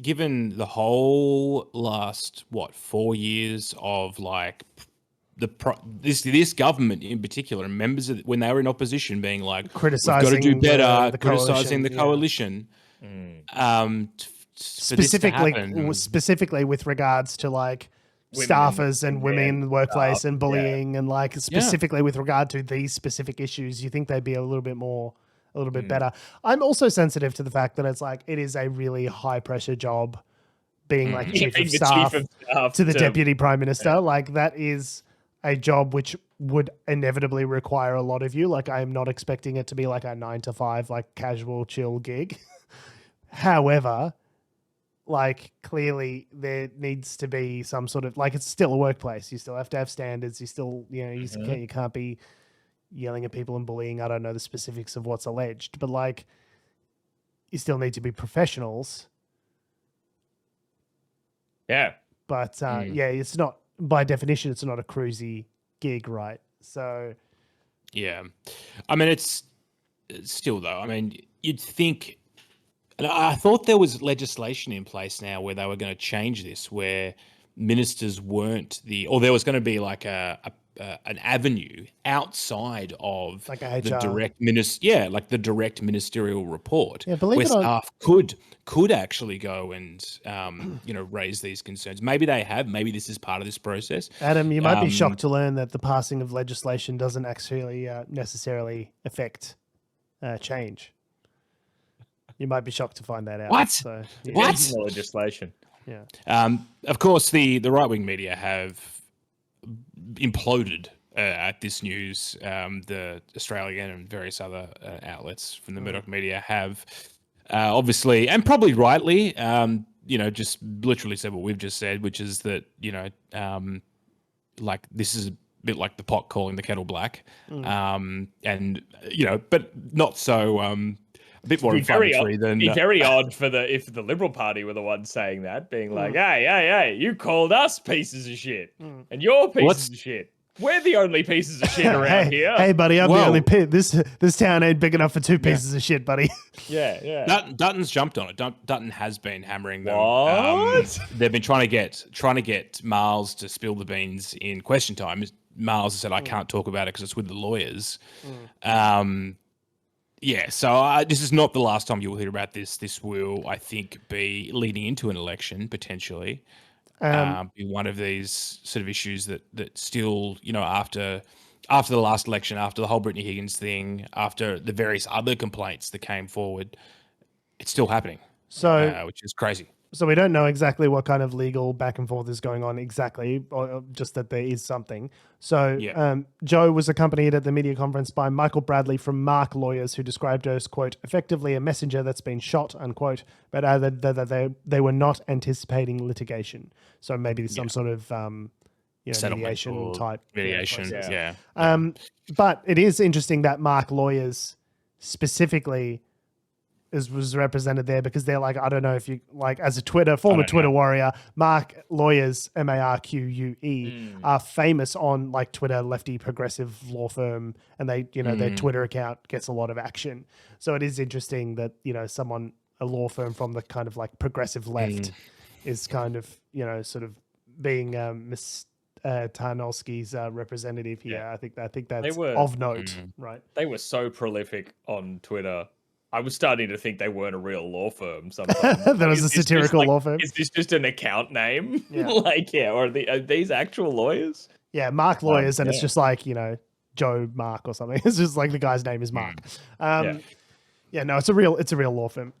C: given the whole last 4 years of like this government in particular, and members of, when they were in opposition, being like
A: criticizing,
C: we've got to do better,
A: the
C: criticizing the coalition.
A: Specifically with regards to like staffers and women in the workplace and bullying and like specifically with regard to these specific issues, you think they'd be a little bit better. I'm also sensitive to the fact that it's like it is a really high pressure job being like chief of staff to the deputy prime minister. Like that is a job which would inevitably require a lot of you. Like I am not expecting it to be like a 9 to 5 like casual chill gig. However, like clearly there needs to be some sort of like, it's still a workplace. You still have to have standards. You still, you can't be yelling at people and bullying. I don't know the specifics of what's alleged, but like you still need to be professionals.
B: Yeah.
A: But it's not, by definition, it's not a cruisy gig, right? So
C: yeah. I mean, it's still though, I mean, you'd think, and I thought there was legislation in place now where they were going to change this, where ministers weren't or there was going to be like an avenue outside of
A: like a
C: the
A: HR.
C: like the direct ministerial report,
A: where
C: staff could actually go and raise these concerns. Maybe they have. Maybe this is part of this process.
A: Adam, you might be shocked to learn that the passing of legislation doesn't actually necessarily affect change. You might be shocked to find that out.
C: What?
A: So,
C: What?
B: Legislation.
A: Yeah.
C: Of course, the right-wing media have imploded at this news. The Australian and various other outlets from the Murdoch media have obviously, and probably rightly, just literally said what we've just said, which is that, like this is a bit like the pot calling the kettle black. And, but not so... a bit more inflammatory than...
B: It'd be very odd if the Liberal Party were the ones saying that, being like, hey, you called us pieces of shit, and you're pieces of shit. We're the only pieces of shit around here.
A: Hey, buddy, I'm the only this town ain't big enough for two pieces of shit, buddy.
B: Yeah.
C: Dutton's jumped on it. Dutton has been hammering them.
B: What?
C: They've been trying to get Marles to spill the beans in question time. Marles has said, I can't talk about it because it's with the lawyers. So this is not the last time you'll hear about this. This will, I think, be leading into an election, potentially. Be one of these sort of issues that still, after the last election, after the whole Brittany Higgins thing, after the various other complaints that came forward, it's still happening.
A: So,
C: which is crazy.
A: So we don't know exactly what kind of legal back and forth is going on exactly, or just that there is something. So Joe was accompanied at the media conference by Michael Bradley from Mark Lawyers, who described her as, quote, effectively a messenger that's been shot, unquote, but that they were not anticipating litigation. So maybe some sort of mediation type.
C: Mediation,
A: But it is interesting that Mark Lawyers specifically was represented there, because they're like, I don't know if you like, as a former Twitter warrior, Mark Lawyers, Marque, are famous on like Twitter, lefty progressive law firm, and they, their Twitter account gets a lot of action. So it is interesting that, a law firm from the kind of like progressive left is kind of, sort of being Miss Tarnowski's representative here. Yeah. I think that's of note, right?
B: They were so prolific on Twitter. I was starting to think they weren't a real law firm sometimes.
A: That was a satirical law firm.
B: Is this just an account name?
A: Yeah.
B: Are these actual lawyers?
A: Yeah, Mark Lawyers, and it's just like, Joe Mark or something. It's just like the guy's name is Mark. Yeah, no, it's a real law firm.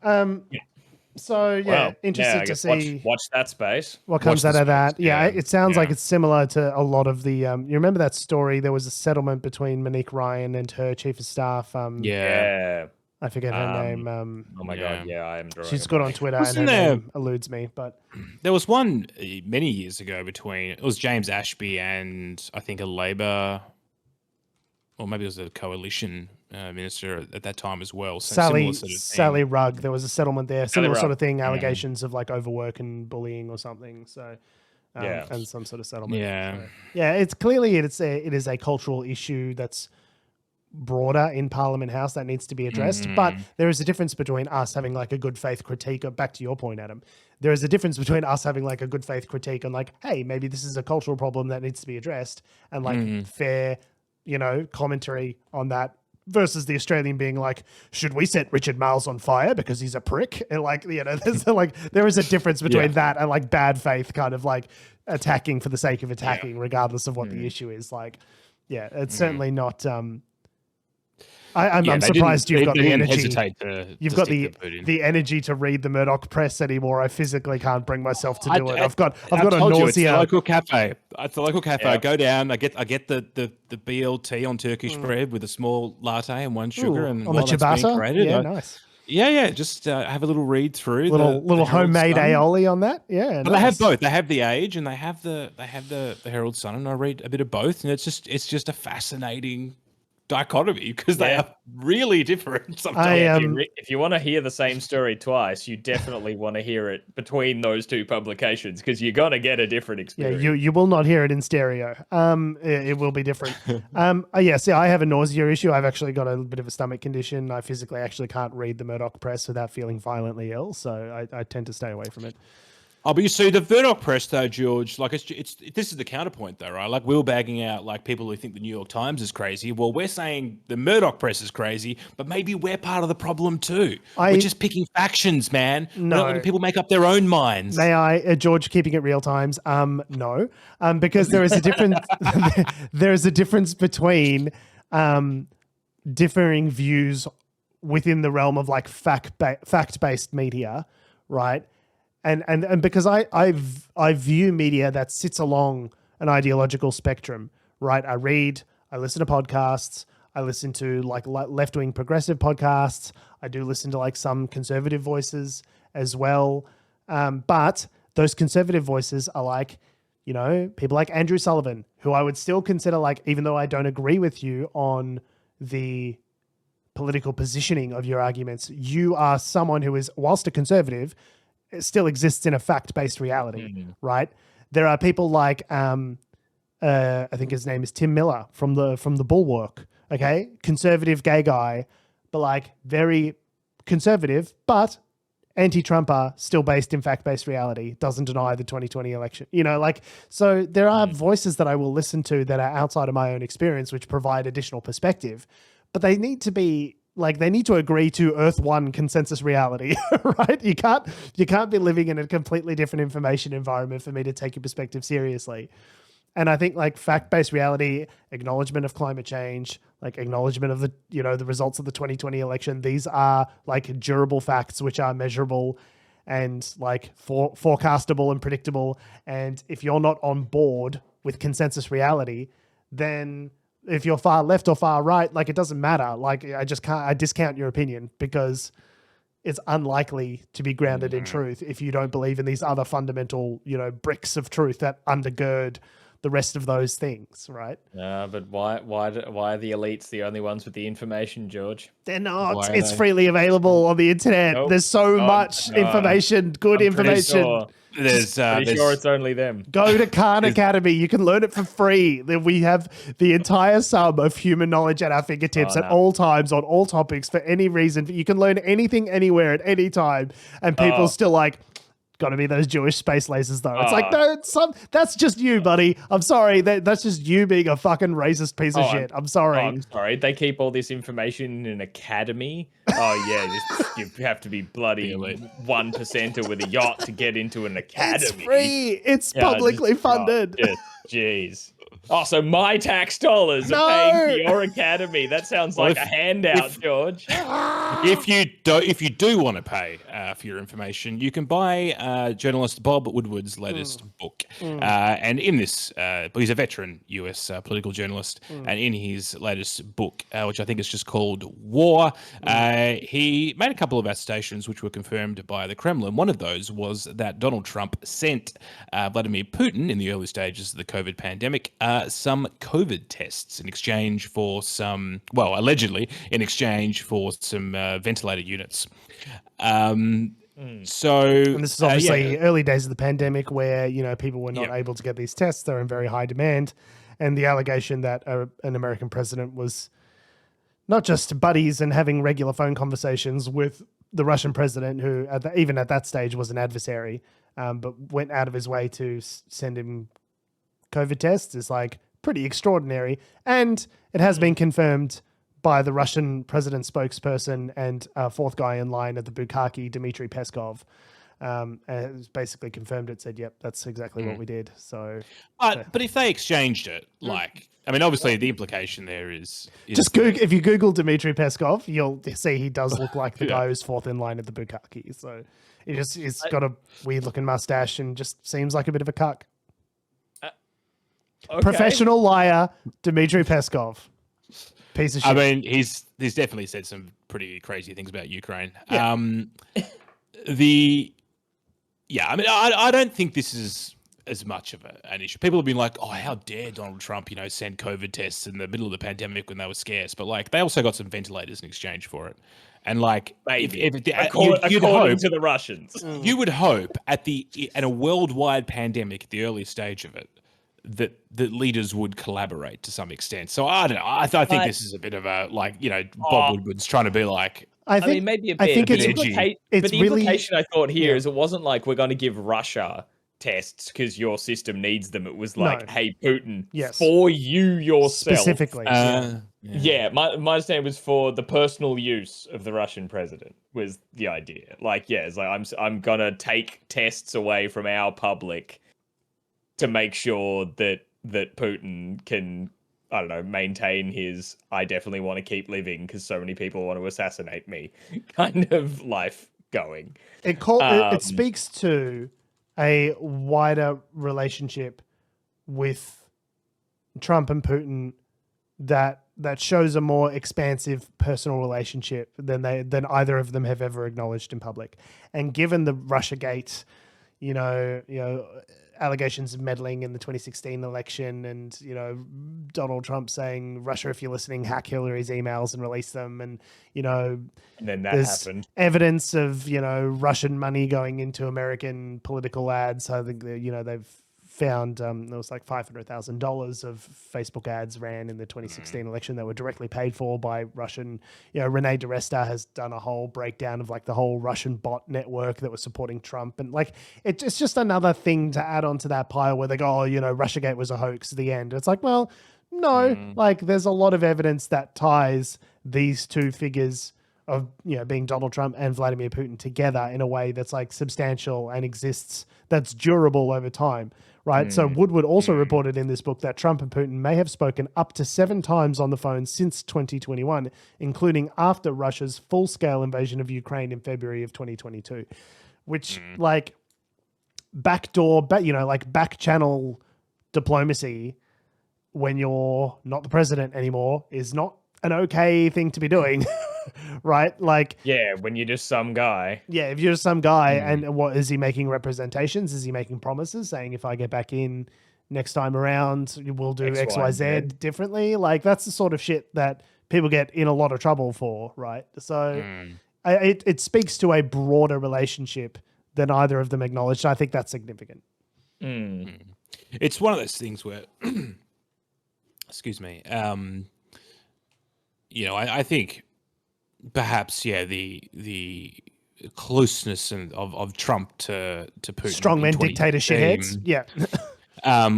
A: So interested to see
B: watch that space.
A: What comes out of that. Yeah, it sounds like
C: Yeah.
A: it's similar to a lot of the. You remember that story? There was a settlement between Monique Ryan and her chief of staff.
B: Yeah.
A: I forget her name.
B: Oh my god, I am drawing.
A: She's good on Twitter, and her name eludes me. But
C: there was one many years ago between it was James Ashby and I think a Labor, or maybe it was a coalition minister at that time as well. So
A: Sally Rugg. There was a settlement there, similar sort of thing. Allegations of like overwork and bullying or something. So. And some sort of settlement.
C: Yeah,
A: it's clearly it is a cultural issue that's broader in Parliament House that needs to be addressed. But there is a difference between us having like a good faith critique of, back to your point, Adam, there is a difference between us having like a good faith critique on like, hey, maybe this is a cultural problem that needs to be addressed, and like fair, commentary on that, versus the Australian being like, should we set Richard Marles on fire because he's a prick? And like, there's like, there is a difference between that and like bad faith kind of like attacking for the sake of attacking, regardless of what the issue is. Like, it's certainly not, I'm surprised you've got the energy. You've got the energy to read the Murdoch press anymore. I physically can't bring myself to do it. I've got a nausea.
C: It's the local cafe. I go down. I get the BLT on Turkish bread with a small latte and one sugar. And
A: on the ciabatta. Nice.
C: Yeah. Just have a little read through.
A: Little homemade aioli on that. Yeah,
C: but they have both. They have the Age and they have the Herald Sun, and I read a bit of both, and it's just a fascinating dichotomy because they are really different sometimes.
B: If you want to hear the same story twice, you definitely want to hear it between those two publications, because you're going to get a different experience.
A: Yeah, you will not hear it in stereo. It will be different. I have a nausea issue. I've actually got a bit of a stomach condition. I physically actually can't read the Murdoch press without feeling violently ill, so I tend to stay away from it.
C: Oh, but you see, the Murdoch press, though, George, like this is the counterpoint, though, right? Like, we're bagging out like people who think the New York Times is crazy. Well, we're saying the Murdoch press is crazy, but maybe we're part of the problem too. We're just picking factions, man.
A: No,
C: we're not letting people make up their own minds.
A: May I, George, keeping it real times? No, because there is a difference. There is a difference between differing views within the realm of like fact-based media, right? And because I view media that sits along an ideological spectrum, right? I read, I listen to podcasts, I listen to like left-wing progressive podcasts. I do listen to like some conservative voices as well. But those conservative voices are like, people like Andrew Sullivan, who I would still consider like, even though I don't agree with you on the political positioning of your arguments, you are someone who is, whilst a conservative, it still exists in a fact-based reality, right? There are people like, I think his name is Tim Miller from the Bulwark, okay? Conservative gay guy, but like very conservative, but anti-Trumper, still based in fact-based reality, doesn't deny the 2020 election. So there are voices that I will listen to that are outside of my own experience, which provide additional perspective, but they need to be they need to agree to Earth 1 consensus reality, right? You can't be living in a completely different information environment for me to take your perspective seriously. And I think like fact-based reality, acknowledgement of climate change, like acknowledgement of the results of the 2020 election, these are like durable facts which are measurable and like forecastable and predictable. And if you're not on board with consensus reality, then if you're far left or far right, like it doesn't matter. Like I discount your opinion because it's unlikely to be grounded in truth if you don't believe in these other fundamental, bricks of truth that undergird the rest of those things, right?
B: But why are the elites the only ones with the information, George?
A: They're not. It's freely available on the internet. Nope. There's so much information, good information.
B: Pretty sure it's only them.
A: Go to Khan Academy. You can learn it for free. We have the entire sum of human knowledge at our fingertips at all times on all topics for any reason. You can learn anything anywhere at any time. And people still like, got to be those Jewish space lasers though. It's like, no, that's just you, buddy. I'm sorry. That's just you being a fucking racist piece of shit. I'm sorry.
B: I'm sorry. They keep all this information in an academy. Oh yeah, you have to be bloody 1%er with a yacht to get into an academy.
A: It's free. It's publicly funded.
B: Jeez. Oh, so my tax dollars are paying for your academy. That sounds like a handout, George.
C: If you do want to pay for your information, you can buy journalist Bob Woodward's latest book. And in this, he's a veteran US political journalist, and in his latest book, which I think is just called War, he made a couple of attestations which were confirmed by the Kremlin. One of those was that Donald Trump sent Vladimir Putin in the early stages of the COVID pandemic some COVID tests in exchange for allegedly in exchange for some ventilator units.
A: And this is obviously early days of the pandemic where, people were not able to get these tests. They're in very high demand. And the allegation that an American president was not just buddies and having regular phone conversations with the Russian president, who even at that stage was an adversary, but went out of his way to send him COVID tests, is like pretty extraordinary. And it has been confirmed by the Russian president spokesperson and fourth guy in line at the Bukkake, Dmitry Peskov. It basically confirmed it, said, yep, that's exactly what we did. So,
C: but if they exchanged it, obviously the implication there is
A: just Google, if you Google Dmitry Peskov, you'll see he does look like the guy who's fourth in line at the Bukkake. So he's got a weird looking mustache and just seems like a bit of a cuck.
B: Okay.
A: Professional liar, Dmitry Peskov. Piece of shit.
C: He's definitely said some pretty crazy things about Ukraine.
A: Yeah.
C: I don't think this is as much of an issue. People have been like, oh, how dare Donald Trump, send COVID tests in the middle of the pandemic when they were scarce. But they also got some ventilators in exchange for it. And
B: maybe
C: according
B: to the Russians,
C: you would hope at a worldwide pandemic, at the early stage of it, that leaders would collaborate to some extent. So I don't know. I think this is a bit of a Bob Woodward's trying to be like.
B: I think maybe a bit.
A: I think
B: but the implication I thought here is it wasn't like we're going to give Russia tests because your system needs them. It was like, hey, Putin, for you yourself
A: specifically.
B: My understanding was for the personal use of the Russian president was the idea. I'm gonna take tests away from our public to make sure that Putin can, I don't know, maintain his I definitely want to keep living because so many people want to assassinate me kind of life going.
A: It speaks to a wider relationship with Trump and Putin that shows a more expansive personal relationship than either of them have ever acknowledged in public. And given the Russiagate, allegations of meddling in the 2016 election and, Donald Trump saying, Russia, if you're listening, hack Hillary's emails and release them. And,
B: and then that happened.
A: Evidence of, Russian money going into American political ads. I think, they've found there was like $500,000 of Facebook ads ran in the 2016 election that were directly paid for by Russian. Renee DeResta has done a whole breakdown of the whole Russian bot network that was supporting Trump, and it's just another thing to add onto that pile where they go, oh, Russiagate was a hoax at the end. It's like, well, no, there's a lot of evidence that ties these two figures of being Donald Trump and Vladimir Putin together in a way that's substantial and exists, that's durable over time. Right. So Woodward also reported in this book that Trump and Putin may have spoken up to 7 times on the phone since 2021, including after Russia's full-scale invasion of Ukraine in February of 2022, which backdoor, back channel diplomacy when you're not the president anymore is not an okay thing to be doing. Right?
B: When you're just some guy.
A: Yeah, if you're just some guy, and what is he making representations? Is he making promises saying if I get back in next time around, we'll do XYZ differently? That's the sort of shit that people get in a lot of trouble for, right? So it speaks to a broader relationship than either of them acknowledged. I think that's significant.
C: It's one of those things where, excuse me, I think perhaps, the closeness of Trump to Putin,
A: strongman dictatorship heads,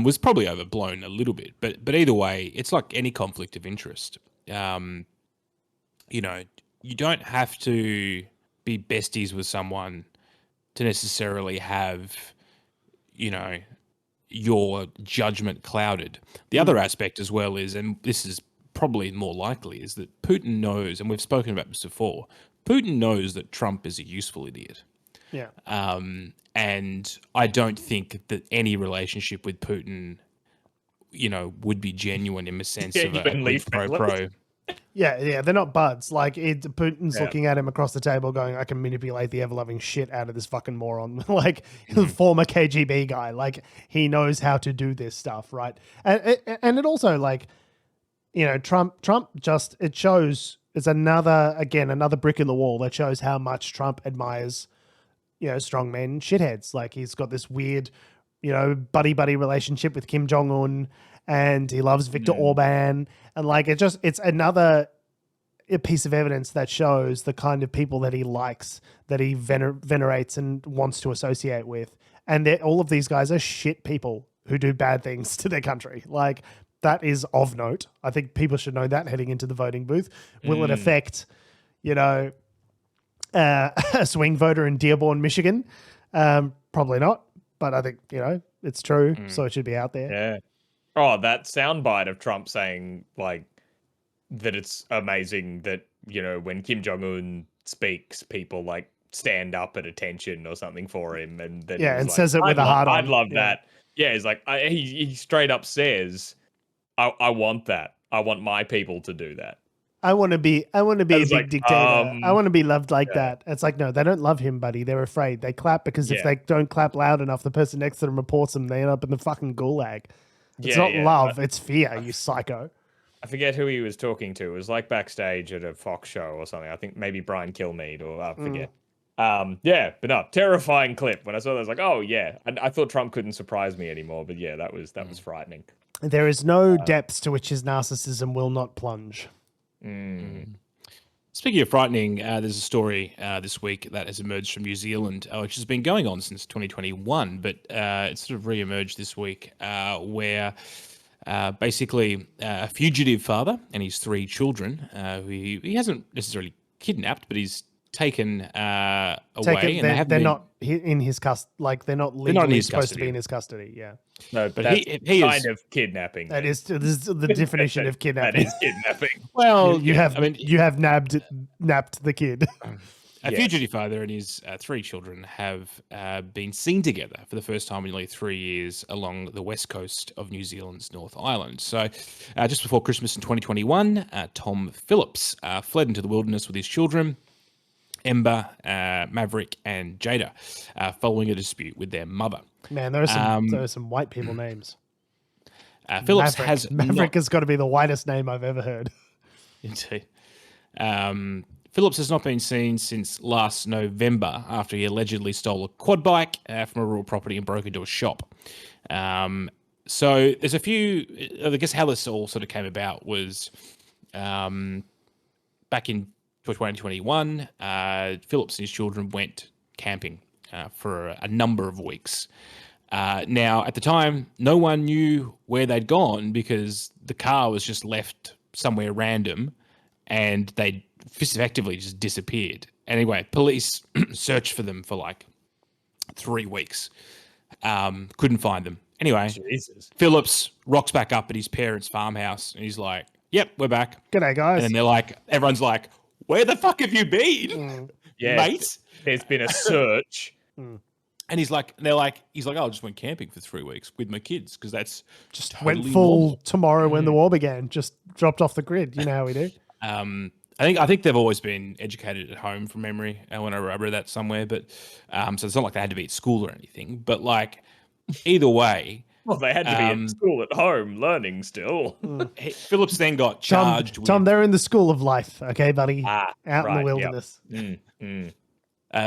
C: was probably overblown a little bit. But either way, it's like any conflict of interest. You don't have to be besties with someone to necessarily have, your judgment clouded. The other aspect as well is, and this is probably more likely, is that Putin knows, and we've spoken about this before, Putin knows that Trump is a useful idiot.
A: Yeah.
C: And I don't think that any relationship with Putin, would be genuine in the sense of a
B: Genuinely
C: pro.
A: Yeah, they're not buds. Like, Putin's looking at him across the table going, I can manipulate the ever-loving shit out of this fucking moron. Like, former KGB guy. Like, he knows how to do this stuff, right? And it also, like, Trump just, it shows, it's another brick in the wall that shows how much Trump admires, strong men shitheads. Like, he's got this weird, buddy-buddy relationship with Kim Jong-un, and he loves Viktor Orban. And like, it's another piece of evidence that shows the kind of people that he likes, that he venerates and wants to associate with. And all of these guys are shit people who do bad things to their country. Like, that is of note. I think people should know that heading into the voting booth. Will it affect, a swing voter in Dearborn, Michigan? Probably not. But I think, it's true. So it should be out there.
B: Yeah. Oh, that soundbite of Trump saying, like, that it's amazing that, when Kim Jong-un speaks, people, like, stand up at attention or something for him. And then
A: and like, says it with a heart on.
B: I'd love that. Yeah, he's like, he straight up says, I want that. I want my people to do that.
A: I want to be a big dictator. I want to be loved like that. It's like, no, they don't love him, buddy. They're afraid. They clap because if they don't clap loud enough, the person next to them reports them. They end up in the fucking gulag. It's not love. It's fear, you psycho.
B: I forget who he was talking to. It was like backstage at a Fox show or something. I think maybe Brian Kilmeade or I forget. But no, terrifying clip. When I saw that, I was like, oh yeah. And I thought Trump couldn't surprise me anymore. But yeah, that was frightening.
A: There is no depths to which his narcissism will not plunge.
C: Speaking of frightening, there's a story this week that has emerged from New Zealand, which has been going on since 2021, but it's sort of re-emerged this week, where basically a fugitive father and his 3 children, who he hasn't necessarily kidnapped, but he's taken away. And
A: they're not in his custody. Like, they're not legally supposed to be in his custody. Yeah.
B: No, but he kind of kidnapping.
A: This is the definition of kidnapping.
B: That is kidnapping.
C: Well,
A: you have nabbed the kid.
C: A fugitive father and his 3 children have been seen together for the first time in nearly 3 years along the west coast of New Zealand's North Island. So just before Christmas in 2021, Tom Phillips fled into the wilderness with his children, Ember, Maverick, and Jada, following a dispute with their mother.
A: Man, there are some white people names.
C: Phillips
A: Maverick has got to be the whitest name I've ever heard.
C: Indeed. Phillips has not been seen since last November after he allegedly stole a quad bike from a rural property and broke into a shop. So there's a few, I guess how this all sort of came about was back in 2021, Phillips and his children went camping for a number of weeks. Now, at the time, no one knew where they'd gone because the car was just left somewhere random and they'd effectively just disappeared. Anyway, police searched for them for like 3 weeks. Couldn't find them. Anyway, Jesus. Phillips rocks back up at his parents' farmhouse and he's like, yep, we're back.
A: G'day, guys.
C: And then everyone's like, where the fuck have you been, mate?
B: There's been a search.
C: And he's like, I just went camping for 3 weeks with my kids because that's
A: just
C: totally
A: went full
C: normal.
A: Tomorrow when the war began. Just dropped off the grid. You know how we do.
C: I think they've always been educated at home from memory. When I read that somewhere, but so it's not like they had to be at school or anything. But like, either way.
B: Well, they had to be in school at home, learning still.
C: Phillips then got charged
A: Tom, they're in the school of life, okay, buddy? Out in the wilderness.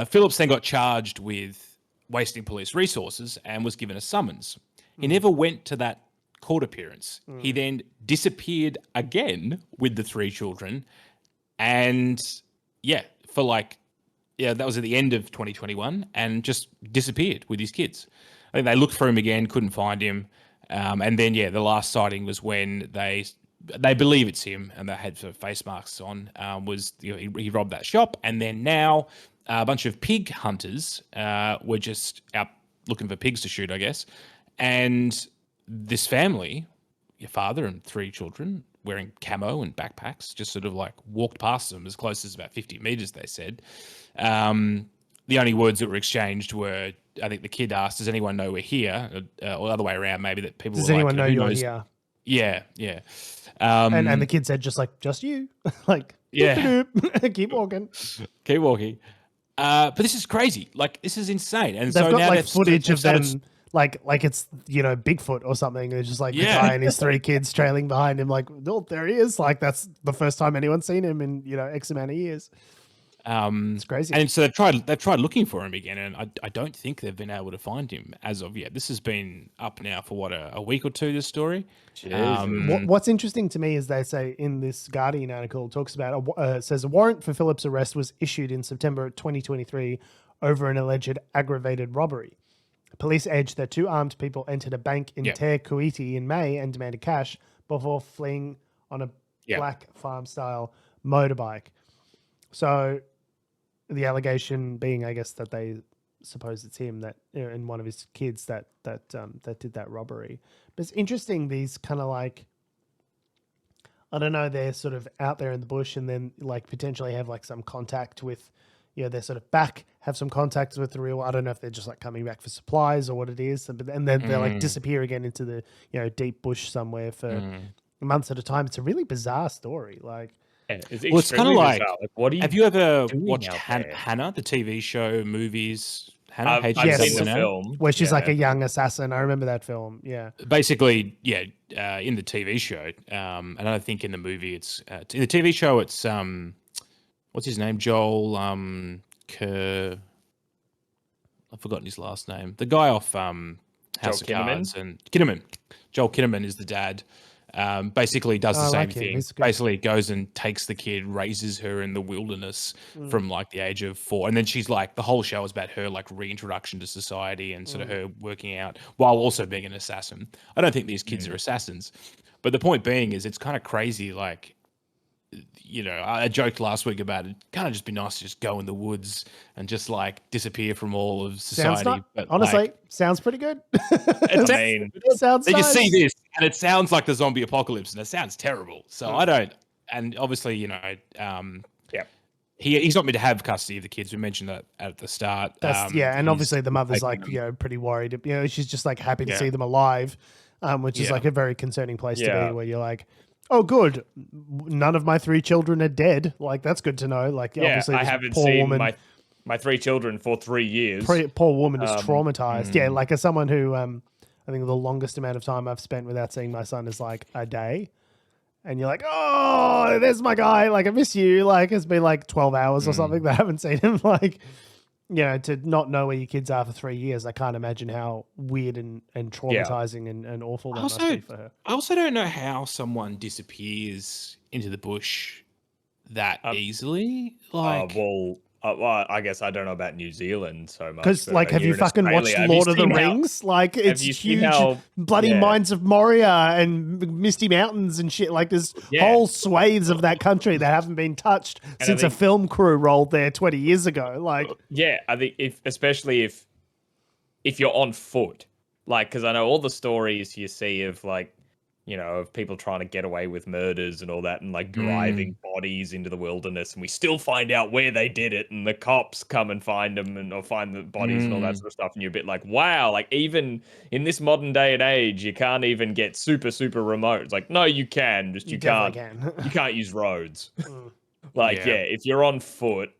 C: Phillips then got charged with wasting police resources and was given a summons. He never went to that court appearance. He then disappeared again with the 3 children. And that was at the end of 2021 and just disappeared with his kids. I think they looked for him again, couldn't find him. And then, the last sighting was when they believe it's him and they had sort of face masks on, he robbed that shop. And then now a bunch of pig hunters were just out looking for pigs to shoot, I guess. And this family, your father and 3 children, wearing camo and backpacks, just sort of like walked past them as close as about 50 meters, they said. The only words that were exchanged were, I think the kid asked, does anyone know we're here? Or the other way around, maybe, that people
A: Does
C: were
A: anyone
C: like,
A: know you're here?
C: Yeah, yeah.
A: And the kid said just you. Like,
C: yeah.
A: Keep walking.
C: Keep walking. But this is crazy. Like, this is insane. And
A: they've
C: so
A: got
C: now
A: like footage of them, like it's, you know, Bigfoot or something. It's just like the guy and his 3 kids trailing behind him. Like, oh, there he is. Like, that's the first time anyone's seen him in, you know, X amount of years. It's crazy.
C: And so they've tried looking for him again, and I don't think they've been able to find him as of yet. This has been up now for what, a week or two, this story.
A: What's interesting to me is they say in this Guardian article, it talks about says a warrant for Phillips' arrest was issued in September 2023 over an alleged aggravated robbery. Police alleged that 2 armed people entered a bank in Ter Kuiti in May and demanded cash before fleeing on a black farm-style motorbike. So the allegation being, I guess, that they suppose it's him that, you know, and one of his kids that did that robbery. But it's interesting, these kind of like, I don't know, they're sort of out there in the bush and then like potentially have like some contact with, you know, they're sort of back, have some contacts with the real, I don't know if they're just like coming back for supplies or what it is. And then they like disappear again into the, you know, deep bush somewhere for months at a time. It's a really bizarre story. Like,
C: it's kind of like,
B: what do you
C: have you ever watched Hannah, the TV show, movies? Hannah,
B: I've seen the film
A: where she's like a young assassin. I remember that film. Yeah,
C: basically, in the TV show, and I think in the movie, it's in the TV show, it's what's his name, Joel I've forgotten his last name. The guy off House of Cards and Kinnaman. Joel Kinnaman is the dad. Basically does the same thing. Basically goes and takes the kid, raises her in the wilderness from like the age of 4. And then she's like, the whole show is about her like reintroduction to society and sort of her working out while also being an assassin. I don't think these kids are assassins. But the point being is it's kind of crazy. Like, you know, I joked last week about it. Kind of just be nice to just go in the woods and just like disappear from all of society.
A: Honestly, sounds pretty good.
C: It
A: sounds
C: nice. You see this, and it sounds like the zombie apocalypse, and it sounds terrible. So I don't. And obviously, you know, he's not meant to have custody of the kids. We mentioned that at the start.
A: And obviously the mother's like, you know, pretty worried. You know, she's just like happy to see them alive, which is like a very concerning place to be, where you're like, oh, good. None of my 3 children are dead. Like, that's good to know. Like, obviously,
B: I haven't seen my 3 children for 3 years.
A: Poor woman is traumatized. Yeah, like as someone who, I think the longest amount of time I've spent without seeing my son is like a day. And you're like, oh, there's my guy. Like, I miss you. Like, it's been like 12 hours or something that I haven't seen him. Like, you know, to not know where your kids are for 3 years, I can't imagine how weird and traumatizing and awful that must be for her.
C: I also don't know how someone disappears into the bush that easily. Like,
B: I guess I don't know about New Zealand so much.
A: Because, like, have you fucking watched Lord of the Rings? Like, it's huge, bloody Mines of Moria and Misty Mountains and shit. Like, there's whole swathes of that country that haven't been touched since a film crew rolled there 20 years ago. Like,
B: I think especially if you're on foot, like, because I know all the stories you see of like, you know, of people trying to get away with murders and all that, and like driving bodies into the wilderness, and we still find out where they did it, and the cops come and find them or find the bodies and all that sort of stuff, and you're a bit like, wow, like even in this modern day and age, you can't even get super remote. It's like, no, you can, just you can't you can't use roads. Like, if you're on foot.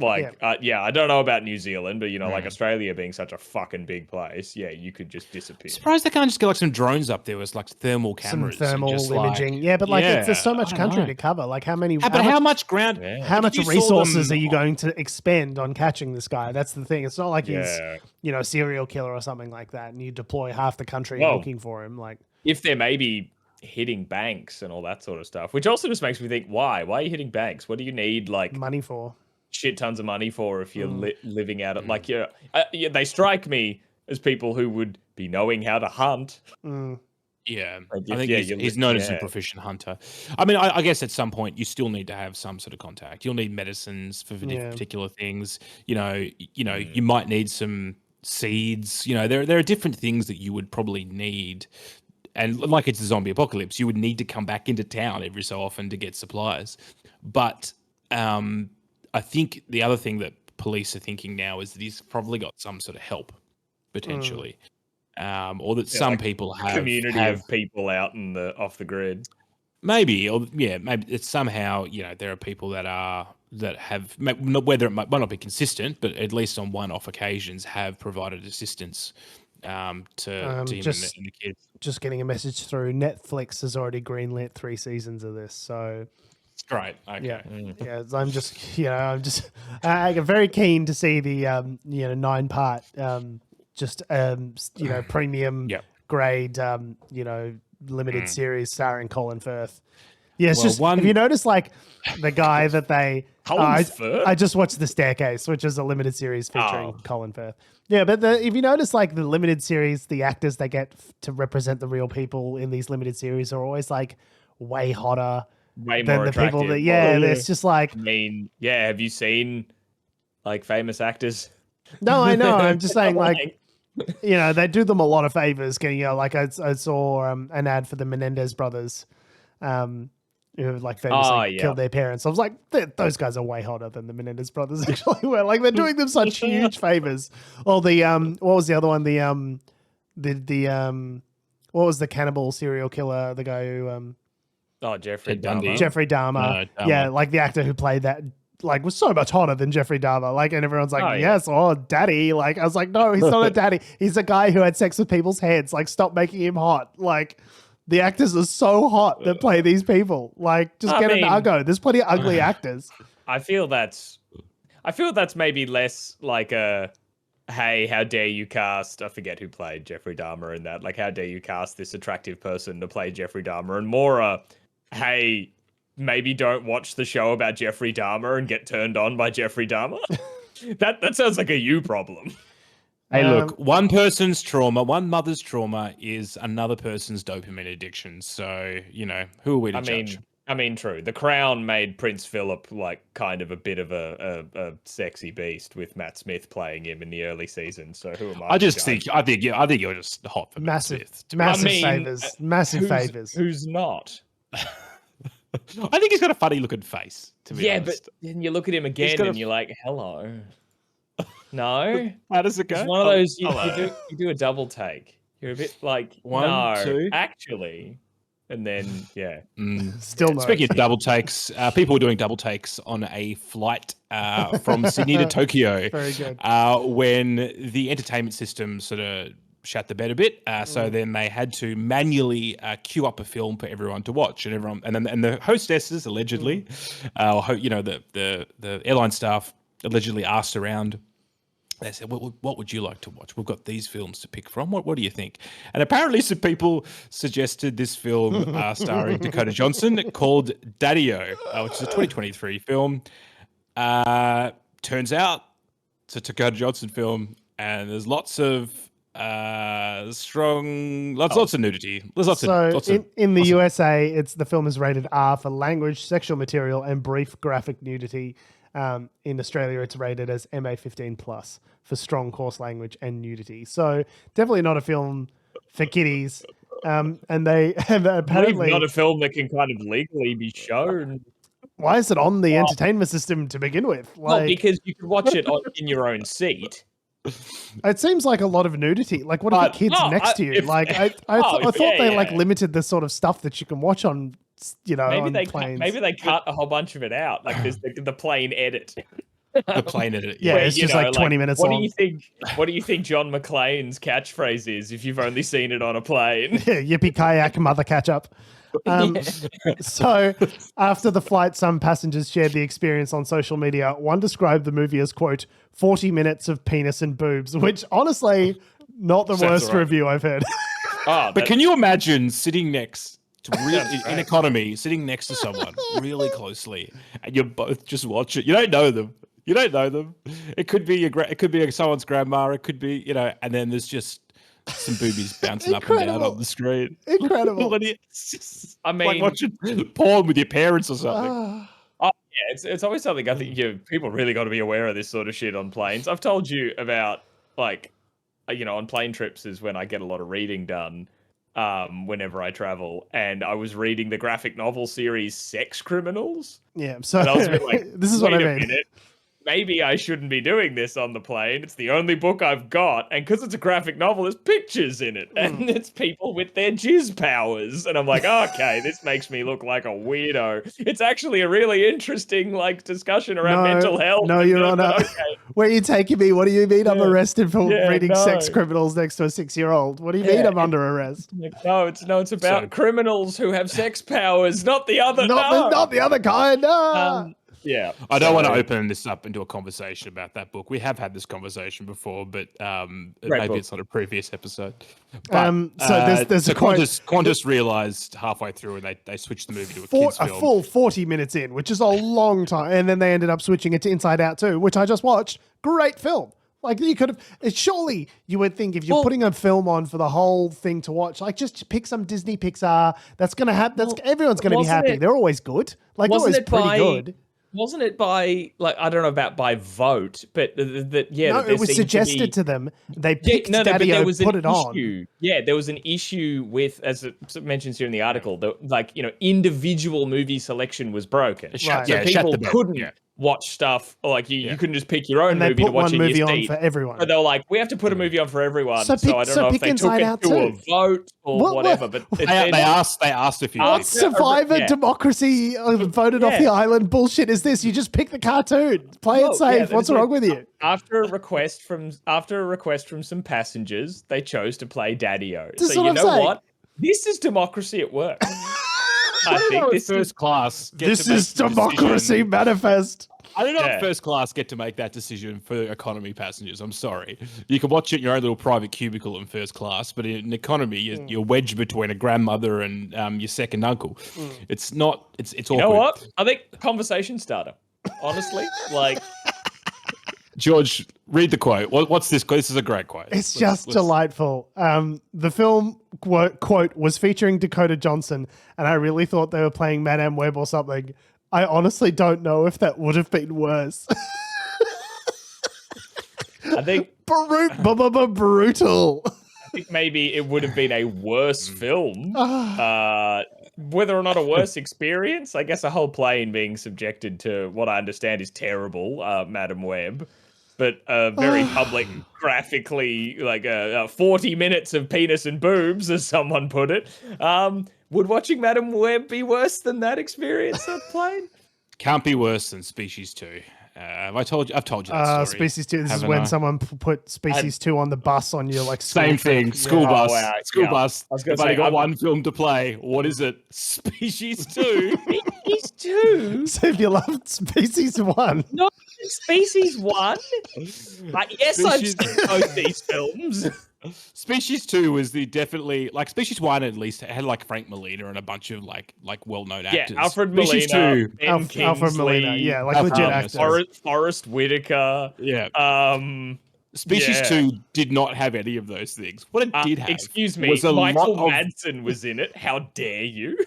B: Like, I don't know about New Zealand, but, you know, like Australia being such a fucking big place, you could just disappear.
C: Surprised they can't just get like some drones up there with like thermal cameras.
A: Some thermal imaging. Like, but like there's so much country to cover. Like how many...
C: how much ground...
A: How much resources are you going to expend on catching this guy? That's the thing. It's not like he's, you know, a serial killer or something like that, and you deploy half the country looking for him. Like,
B: if they're maybe hitting banks and all that sort of stuff, which also just makes me think, why? Why are you hitting banks? What do you need, like...
A: money for?
B: Shit tons of money for if you're living out of like they strike me as people who would be knowing how to hunt.
C: Yeah, like I think he's known as a proficient hunter. I mean, I guess at some point you still need to have some sort of contact. You'll need medicines for particular things. You know, you might need some seeds. There are different things that you would probably need. And like it's a zombie apocalypse, you would need to come back into town every so often to get supplies. But I think the other thing that police are thinking now is that he's probably got some sort of help, potentially. Or that some people have
B: community of people out in off the grid.
C: Maybe it's somehow, there are people that have, whether it might not be consistent, but at least on one-off occasions have provided assistance to him and the kids.
A: Just getting a message through. Netflix has already greenlit 3 seasons of this, so
C: it's great. Okay.
A: Yeah, I'm just I'm very keen to see the 9-part premium grade limited series starring Colin Firth. Yeah, it's if you notice, like, the guy that they I just watched The Staircase, which is a limited series featuring Colin Firth. Yeah, but if you notice, like, the limited series, the actors they get to represent the real people in these limited series are always like way hotter,
B: way
A: than
B: more
A: the
B: attractive.
A: people that it's just like,
B: have you seen like famous actors?
A: No, I know. I'm just saying, like, they do them a lot of favors. Like I saw an ad for the Menendez brothers, who like famously killed their parents. I was like, those guys are way hotter than the Menendez brothers actually were. Like, they're doing them such huge favors. Or the what was the other one? What was the cannibal serial killer? The guy who
B: Jeffrey Dahmer.
A: Jeffrey Dahmer. Dahmer. Yeah, like the actor who played that. Like, was so much hotter than Jeffrey Dahmer. Like, and everyone's like, yes, daddy. Like, I was like, no, he's not a daddy. He's a guy who had sex with people's heads. Like, stop making him hot. Like, the actors are so hot that play these people. Like, just get an uggo. There's plenty of ugly actors.
B: I feel that's maybe less like a, hey, how dare you cast, I forget who played Jeffrey Dahmer in that. Like, how dare you cast this attractive person to play Jeffrey Dahmer, and more a, hey, maybe don't watch the show about Jeffrey Dahmer and get turned on by Jeffrey Dahmer. That sounds like a you problem.
C: Hey, look, one person's trauma, one mother's trauma is another person's dopamine addiction. So, who are we to judge?
B: I mean, true. The Crown made Prince Philip like kind of a bit of a sexy beast with Matt Smith playing him in the early season. So who am I?
C: I think you're just hot for Matt Smith.
A: Massive favors.
B: Who's not?
C: I think he's got a funny looking face, to be honest.
B: But then you look at him again and you're like, hello. No?
C: How does it go?
B: It's one of those, you do a double take. You're a bit like, one, two. Actually. And then,
A: Still no.
C: Speaking of double takes, people were doing double takes on a flight from Sydney to Tokyo.
A: Very good.
C: When the entertainment system sort of shat the bed a bit, so then they had to manually queue up a film for everyone to watch, and the hostesses allegedly, the airline staff allegedly asked around. They said, what would you like to watch? We've got these films to pick from. What do you think? And apparently some people suggested this film starring Dakota Johnson called Daddy-O, which is a 2023 film. Turns out it's a Dakota Johnson film, and there's lots of lots of nudity.
A: In the USA, the film is rated R for language, sexual material, and brief graphic nudity. In Australia, it's rated as MA15 plus for strong, coarse language and nudity. So definitely not a film for kiddies. And apparently
B: not a film that can kind of legally be shown.
A: Why is it on the entertainment system to begin with?
B: Well, because you can watch it in your own seat.
A: It seems like a lot of nudity. Like, what are the kids next to you? I thought they like limited the sort of stuff that you can watch on, on planes.
B: Maybe they cut a whole bunch of it out. Like, there's the plane edit.
C: The plane edit.
A: Yeah, it's just like 20 minutes
B: what
A: long.
B: What do you think John McClane's catchphrase is if you've only seen it on a plane?
A: Yeah, yippee kayak, mother catch up. So after the flight, some passengers shared the experience on social media. One described the movie as, quote, 40 minutes of penis and boobs, which honestly, not the worst review I've heard.
C: But can you imagine sitting next to in economy, sitting next to someone really closely, and you both just watch it? You don't know them. It could be someone's grandma. It could be, and then there's just some boobies bouncing up and down on the screen.
A: Incredible.
B: I mean,
C: like watching porn with your parents or something.
B: It's always something I think people really got to be aware of this sort of shit on planes. I've told you about, like, on plane trips is when I get a lot of reading done. Whenever I travel, and I was reading the graphic novel series Sex Criminals.
A: Yeah, so
B: and I was a bit like,
A: this is what I mean.
B: Minute. Maybe I shouldn't be doing this on the plane. It's the only book I've got. And because it's a graphic novel, there's pictures in it. And it's people with their jizz powers. And I'm like, okay, this makes me look like a weirdo. It's actually a really interesting discussion around mental health.
A: No, Your Honor. Okay. Where are you taking me? What do you mean I'm arrested for reading Sex Criminals next to a 6-year-old? What do you mean I'm under arrest?
B: No, it's about criminals who have sex powers, not the other.
A: Not the other kind. No.
B: Yeah,
C: I don't want to open this up into a conversation about that book. We have had this conversation before, but maybe it's not a previous episode. But,
A: so there's a quote.
C: Qantas realized halfway through, and they switched the movie to a kids film.
A: A full 40 minutes in, which is a long time, and then they ended up switching it to Inside Out too, which I just watched. Great film. You could have. Surely you would think if you're putting a film on for the whole thing to watch, just pick some Disney Pixar. That's gonna happen. Everyone's gonna be happy. They're always good. Always pretty good.
B: Wasn't it by I don't know about by vote, but
A: it was suggested to them. They picked Daddy-O, put it on.
B: Yeah, there was an issue with, as it mentions here in the article, that individual movie selection was broken.
A: Right.
B: So people couldn't watch stuff you couldn't just pick your own movie to watch in your seat.
A: For everyone.
B: But they were like, we have to put a movie on for everyone. So I don't know if they took it to a vote or whatever. But
C: they asked if you.
A: What Survivor democracy voted off the island bullshit is this? You just pick the cartoon, play it safe. What's wrong with you?
B: After a request from some passengers, they chose to play Daddy-O.
A: So you know
B: what? This is democracy at work. I think this
C: first class.
A: This is democracy manifest.
C: I don't know if first class get to make that decision for economy passengers. I'm sorry. You can watch it in your own little private cubicle in first class, but in economy, you're wedged between a grandmother and your second uncle. It's not. It's awkward.
B: You know what? I think conversation starter. Honestly,
C: George, read the quote. What's this? This is a great quote.
A: It's just delightful. The film quote was featuring Dakota Johnson, and I really thought they were playing Madame Web or something. I honestly don't know if that would have been worse.
B: I think
A: brutal.
B: I think maybe it would have been a worse film. Whether or not a worse experience, I guess a whole plane being subjected to what I understand is terrible, Madam Web, but very public, graphically, 40 minutes of penis and boobs, as someone put it. Would watching Madam Web be worse than that experience on a plane?
C: Can't be worse than Species 2. I've told you that story.
A: Species 2. This is when someone put Species 2 on the bus on your
C: same thing. School bus.
B: Wow.
C: School bus.
B: I was going to
C: say,
B: say,
C: got one film to play. What is it? Species 2.
B: Species 2.
A: So if you loved Species 1,
B: not Species 1. Yes, I've seen both these films.
C: Species 2 was definitely Species 1 at least had Frank Molina and a bunch of well-known actors.
B: Yeah, Alfred Molina,
A: Alfred Molina, legit actors.
B: Forrest Whitaker.
C: Yeah. Species 2 did not have any of those things. What it did have,
B: excuse me,
C: was
B: Michael Madsen was in it. How dare you?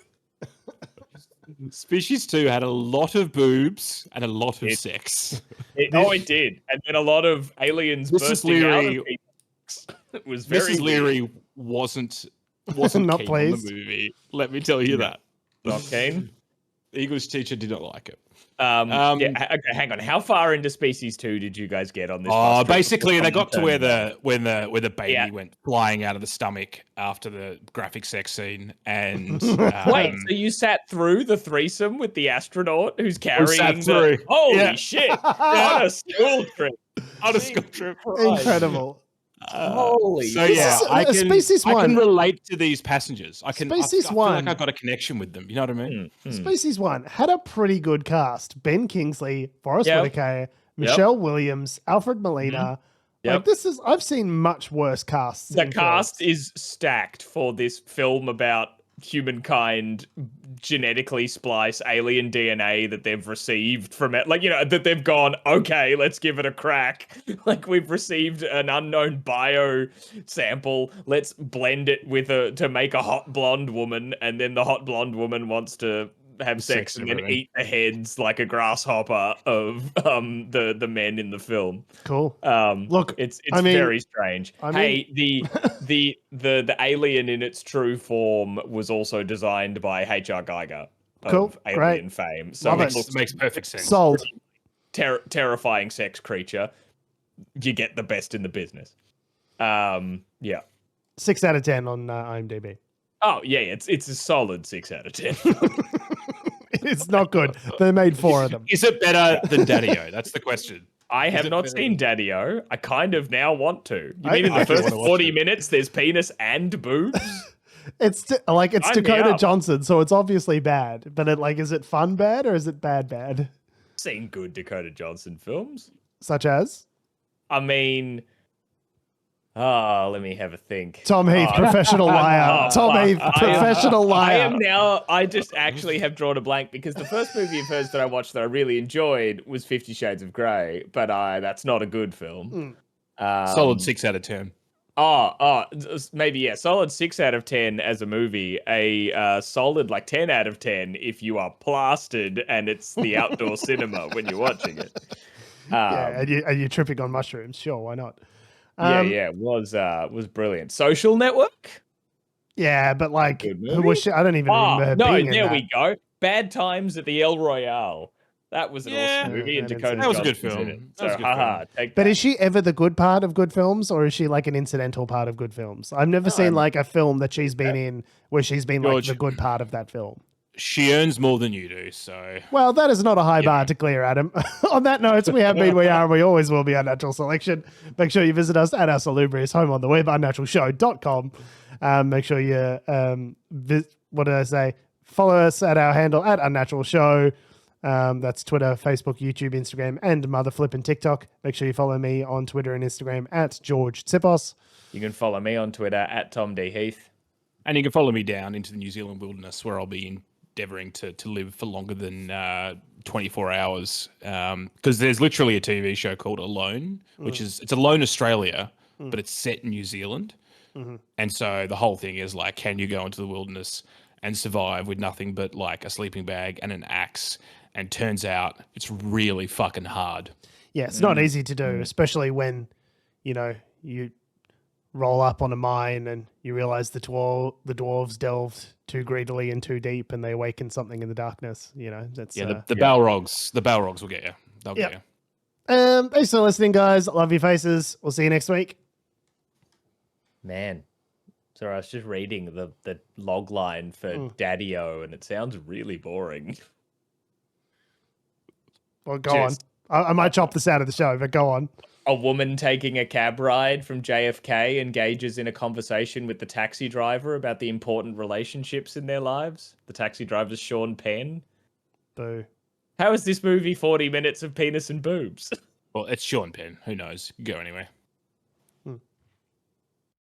C: Species 2 had a lot of boobs and a lot of sex.
B: It did, and then a lot of aliens bursting out of people. It was very
C: Mrs. Leary wasn't not keen on the movie. Let me tell you that.
B: Not keen.
C: The English teacher did not like it.
B: Okay, hang on. How far into Species 2 did you guys get on this?
C: Basically, they got to where the baby went flying out of the stomach after the graphic sex scene. And
B: wait, so you sat through the threesome with the astronaut who's carrying the... Holy shit! On a school trip.
C: On a school trip.
A: Incredible.
B: Holy!
C: So I can relate to these passengers. I feel
A: 1.
C: like I've got a connection with them. You know what I mean?
A: Species 1 had a pretty good cast: Ben Kingsley, Forrest Whitaker, Michelle Williams, Alfred Molina. I've seen much worse casts.
B: The cast is stacked for this film about humankind genetically splice alien DNA that they've received from it, that they've gone, okay, let's give it a crack. We've received an unknown bio sample, let's blend it with to make a hot blonde woman, and then the hot blonde woman wants to have sex and then eat the heads like a grasshopper of the men in the film.
A: Cool. Look,
B: it's very strange.
A: I
B: mean, the alien in its true form was also designed by H.R. Geiger of Alien fame. So
C: it makes perfect sense.
A: Sold.
B: Terrifying sex creature. You get the best in the business. Yeah.
A: 6 out of 10 on IMDb.
B: Oh yeah, it's a solid 6 out of 10.
A: It's not good. They made 4 of them.
C: Is it better than Daddy-O? That's the question.
B: I have not seen Daddy-O. I kind of now want to. You mean in the first 40 minutes there's penis and boobs?
A: It's Dakota Johnson, so it's obviously bad. But is it fun bad or is it bad?
B: Seen good Dakota Johnson films.
A: Such as?
B: I mean, let me have a think.
A: Tom Heath, professional liar. Tom Heath, professional liar.
B: I just actually have drawn a blank because the first movie of hers that I watched that I really enjoyed was 50 Shades of Grey, but that's not a good film.
C: Solid 6 out of 10.
B: Maybe, yeah. Solid 6 out of 10 as a movie. A solid 10 out of 10 if you are plastered and it's the outdoor cinema when you're watching it.
A: And you're tripping on mushrooms. Sure, why not?
B: It was brilliant. Social Network?
A: Yeah, but who was she? I don't even remember her being in that.
B: We go. Bad Times at the El Royale. That was an awesome movie, and Dakota
C: That was a good
B: Johnson's
C: film.
B: in it.
A: But is she ever the good part of good films, or is she an incidental part of good films? I've never seen a film that she's been in where she's been the good part of that film.
C: She earns more than you do, so...
A: Well, that is not a high bar to clear, Adam. On that note, we have been, we are, and we always will be Unnatural Selection. Make sure you visit us at our salubrious home on the web, unnaturalshow.com. Make sure you, follow us at our handle at Unnatural Show. That's Twitter, Facebook, YouTube, Instagram, and Mother Flippin' TikTok. Make sure you follow me on Twitter and Instagram at George Tsipos.
B: You can follow me on Twitter at Tom D. Heath.
C: And you can follow me down into the New Zealand wilderness where I'll be endeavouring to live for longer than 24 hours. Because there's literally a TV show called Alone, which it's Alone Australia, but it's set in New Zealand. And so the whole thing is can you go into the wilderness and survive with nothing but a sleeping bag and an axe? And turns out it's really fucking hard.
A: Yeah, it's not easy to do, especially when, you roll up on a mine and you realize the dwarves delved too greedily and too deep and they awaken something in the darkness. That's
C: the Balrogs. The Balrogs will get you. They'll get you.
A: Thanks for listening, guys. Love your faces. We'll see you next week.
B: Man. Sorry, I was just reading the log line for Daddy-O and it sounds really boring.
A: Well, go on. I might chop this out of the show, but go on.
B: A woman taking a cab ride from JFK engages in a conversation with the taxi driver about the important relationships in their lives. The taxi driver's Sean Penn.
A: Boo.
B: How is this movie 40 minutes of penis and boobs?
C: Well, it's Sean Penn. Who knows? Go anyway.